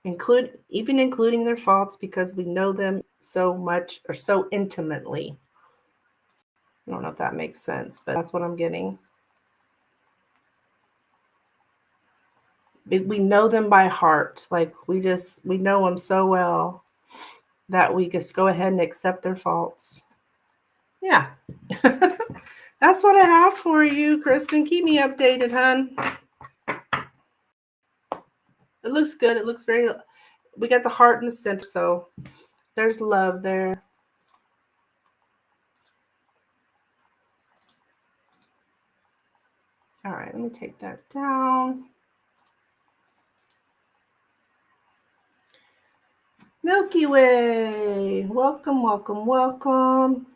including their faults because we know them so much or so intimately. I don't know if that makes sense, but that's what I'm getting. We know them by heart. Like we know them so well that we just go ahead and accept their faults. Yeah. That's what I have for you, Kristen. Keep me updated, hon. It looks good. It looks very, we got the heart in the center, so there's love there. All right, let me take that down. Milky Way, welcome, welcome, welcome.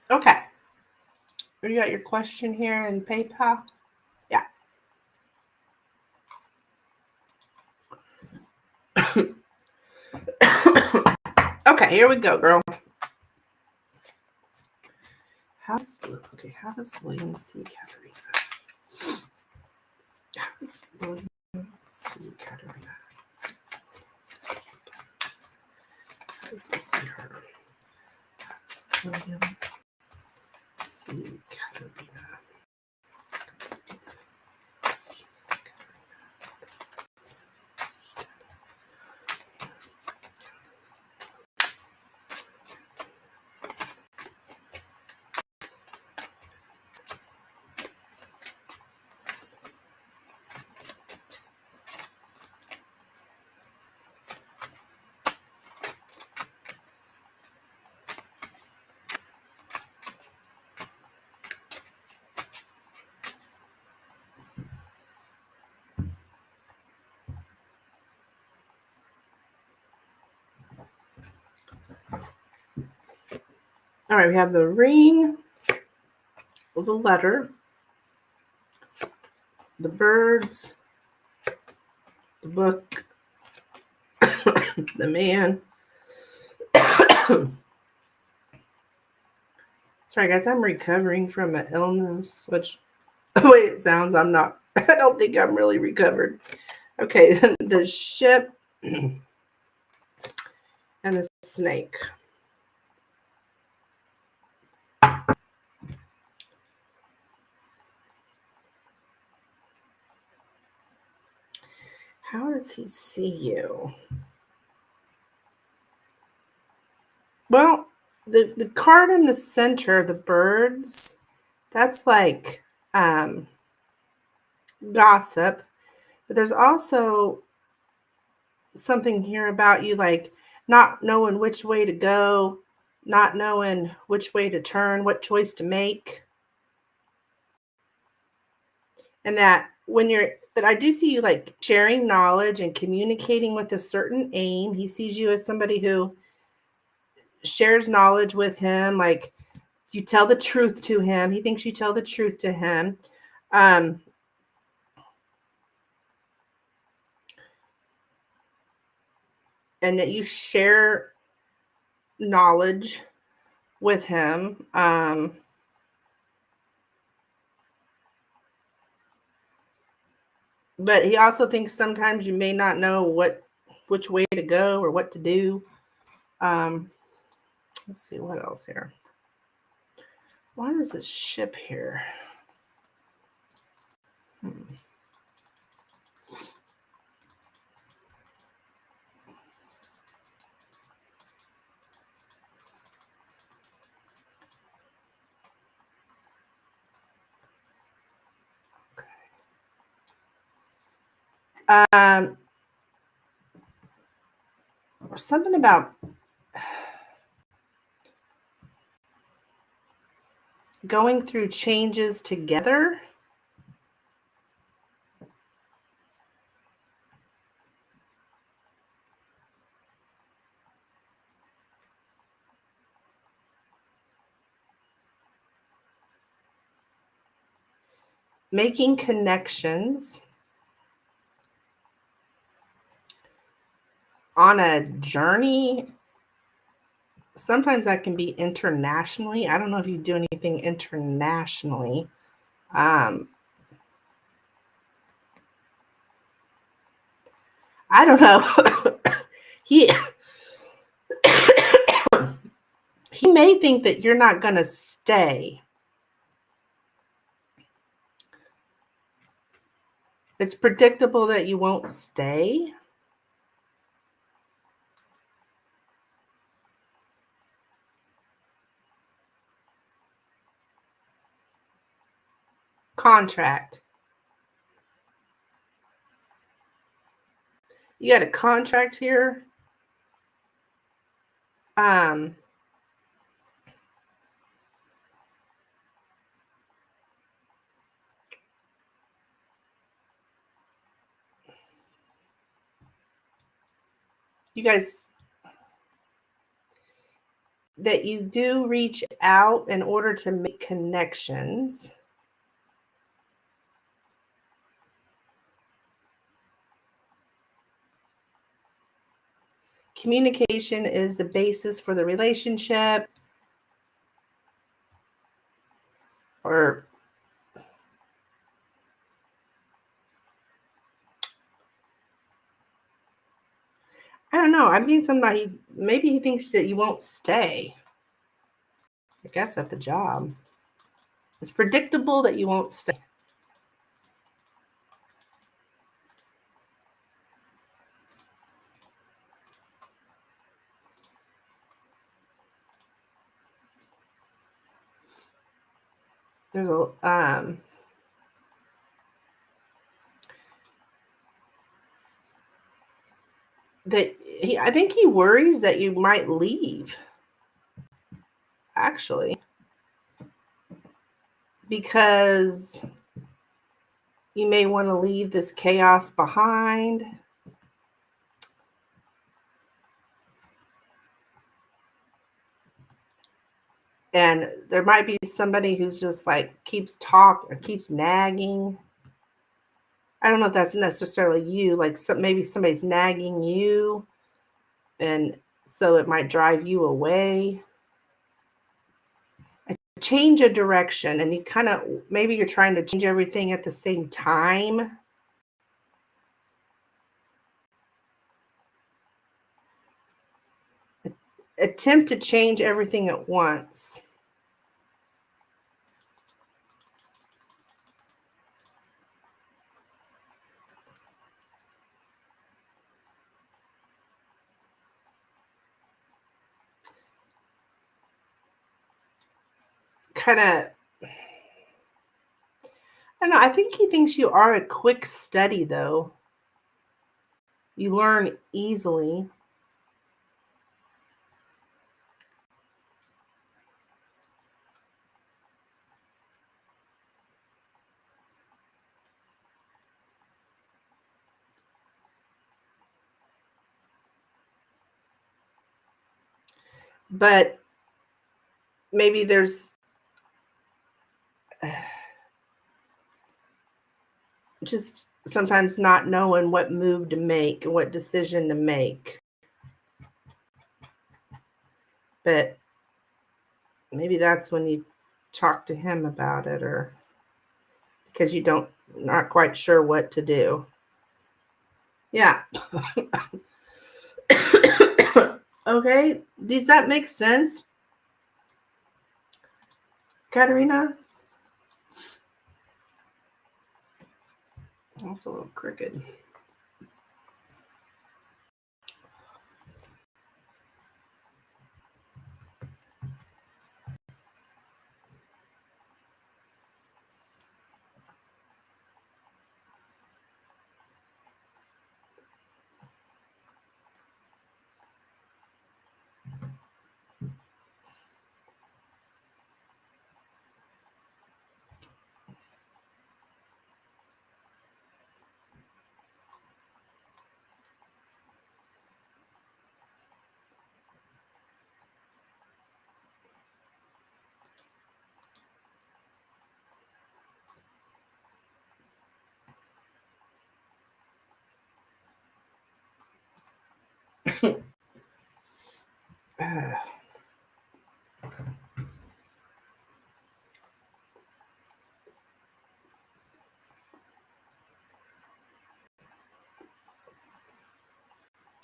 Okay. You got your question here in PayPal? Yeah. Okay, here we go, girl. How does William see Katerina? How does William see Katerina? How does he see her? How does William see, Katerina. All right, we have the ring, the letter, the birds, the book, the man. Sorry, guys, I'm recovering from an illness, which the way it sounds, I'm not. I don't think I'm really recovered. Okay, the ship and the snake. How does he see you? Well, the card in the center, the birds, that's like gossip. But there's also something here about you like not knowing which way to go, not knowing which way to turn, what choice to make. And that but I do see you like sharing knowledge and communicating with a certain aim. He sees you as somebody who shares knowledge with him, like you tell the truth to him. He thinks you tell the truth to him. And that you share knowledge with him. But he also thinks sometimes you may not know which way to go or what to do. Let's see what else here. Why is this ship here? Something about going through changes together. Making connections on a journey. Sometimes that can be internationally. I don't know if you do anything internationally. I don't know. he may think that you're not going to stay. It's predictable that you won't stay. Contract. You got a contract here. You guys, that you do reach out in order to make connections. Communication is the basis for the relationship. Or I don't know. I mean, somebody, maybe he thinks that you won't stay. I guess at the job. It's predictable that you won't stay. There's a I think he worries that you might leave, actually, because you may want to leave this chaos behind. And there might be somebody who's just like keeps nagging. I don't know if that's necessarily you, like maybe somebody's nagging you, and so it might drive you away. A change of direction, and you kind of, maybe you're trying to change everything at the same time. Attempt to change everything at once. Kind of, I don't know, I think he thinks you are a quick study, though. You learn easily. But maybe there's just sometimes not knowing what move to make, what decision to make. But maybe that's when you talk to him about it, or because you not quite sure what to do. Yeah. Okay, does that make sense, Katerina? That's a little crooked.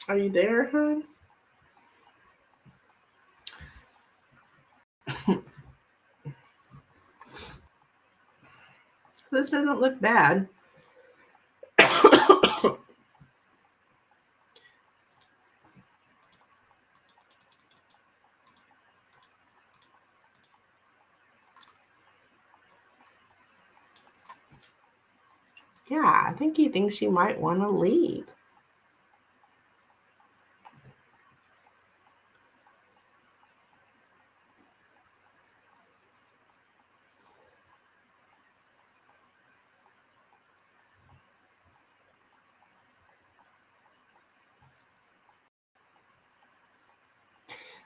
Are you there, hon? This doesn't look bad. Yeah, I think he thinks you might want to leave.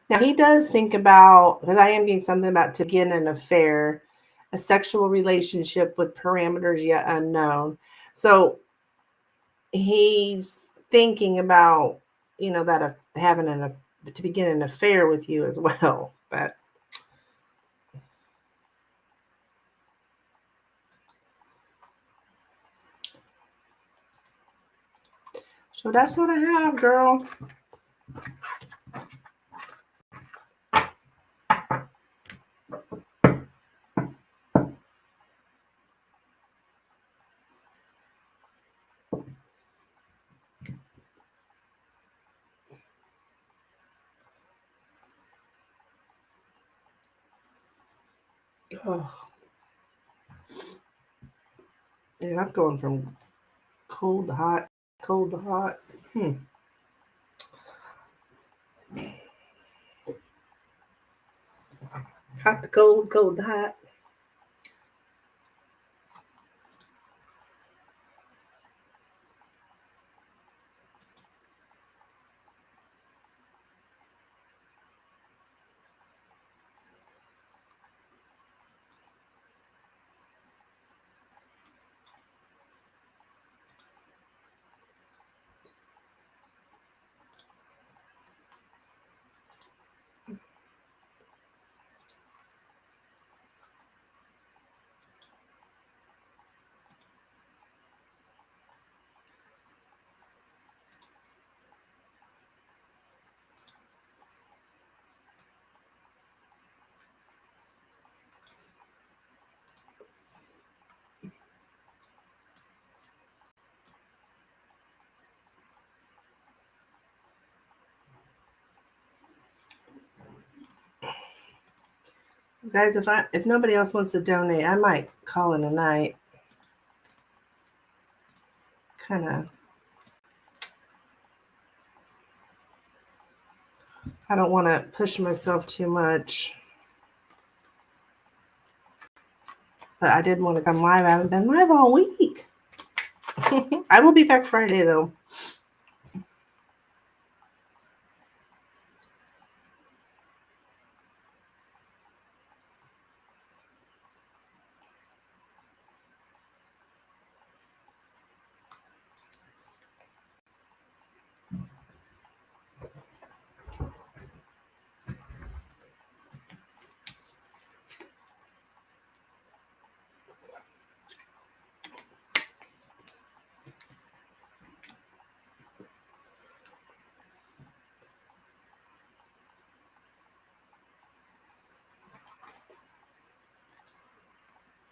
Now he does think about, because I am getting something about to begin an affair, a sexual relationship with parameters yet unknown. So he's thinking about, that having to begin an affair with you as well. But so that's what I have, girl. Oh. Yeah, I'm going from cold to hot, cold to hot. Hot to cold, cold to hot. Guys, if nobody else wants to donate, I might call it a night. Kind of. I don't want to push myself too much. But I did want to come live. I haven't been live all week. I will be back Friday, though.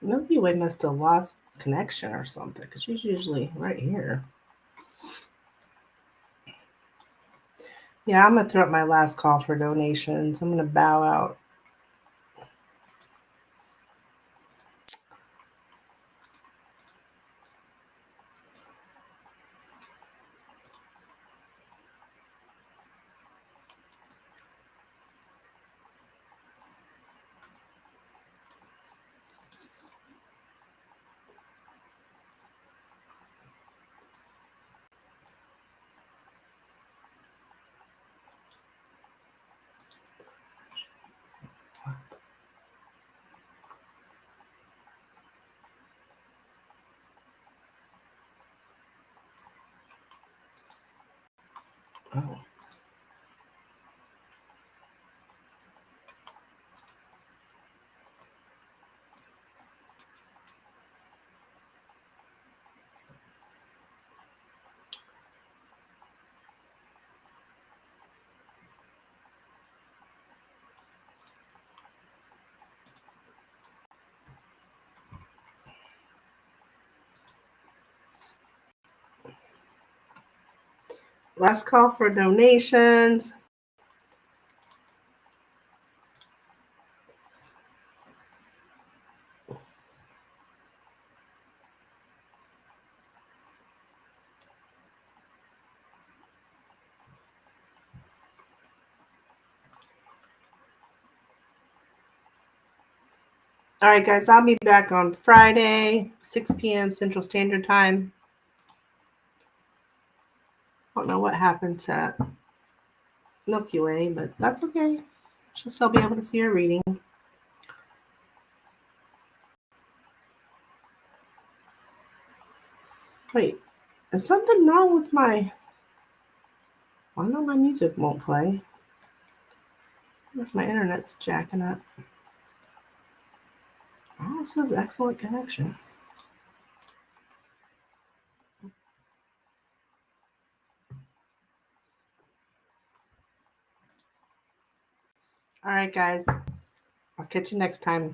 Milky Way must have lost connection or something, because she's usually right here. Yeah, I'm going to throw up my last call for donations. I'm going to bow out. Oh. Last call for donations. All right, guys, I'll be back on Friday, 6 p.m. Central Standard Time. I don't know what happened to Milky Way, but that's okay. She'll still be able to see her reading. Wait, is something wrong with my... Why not my music won't play? If my internet's jacking up. Oh, it says excellent connection. All right, guys. I'll catch you next time.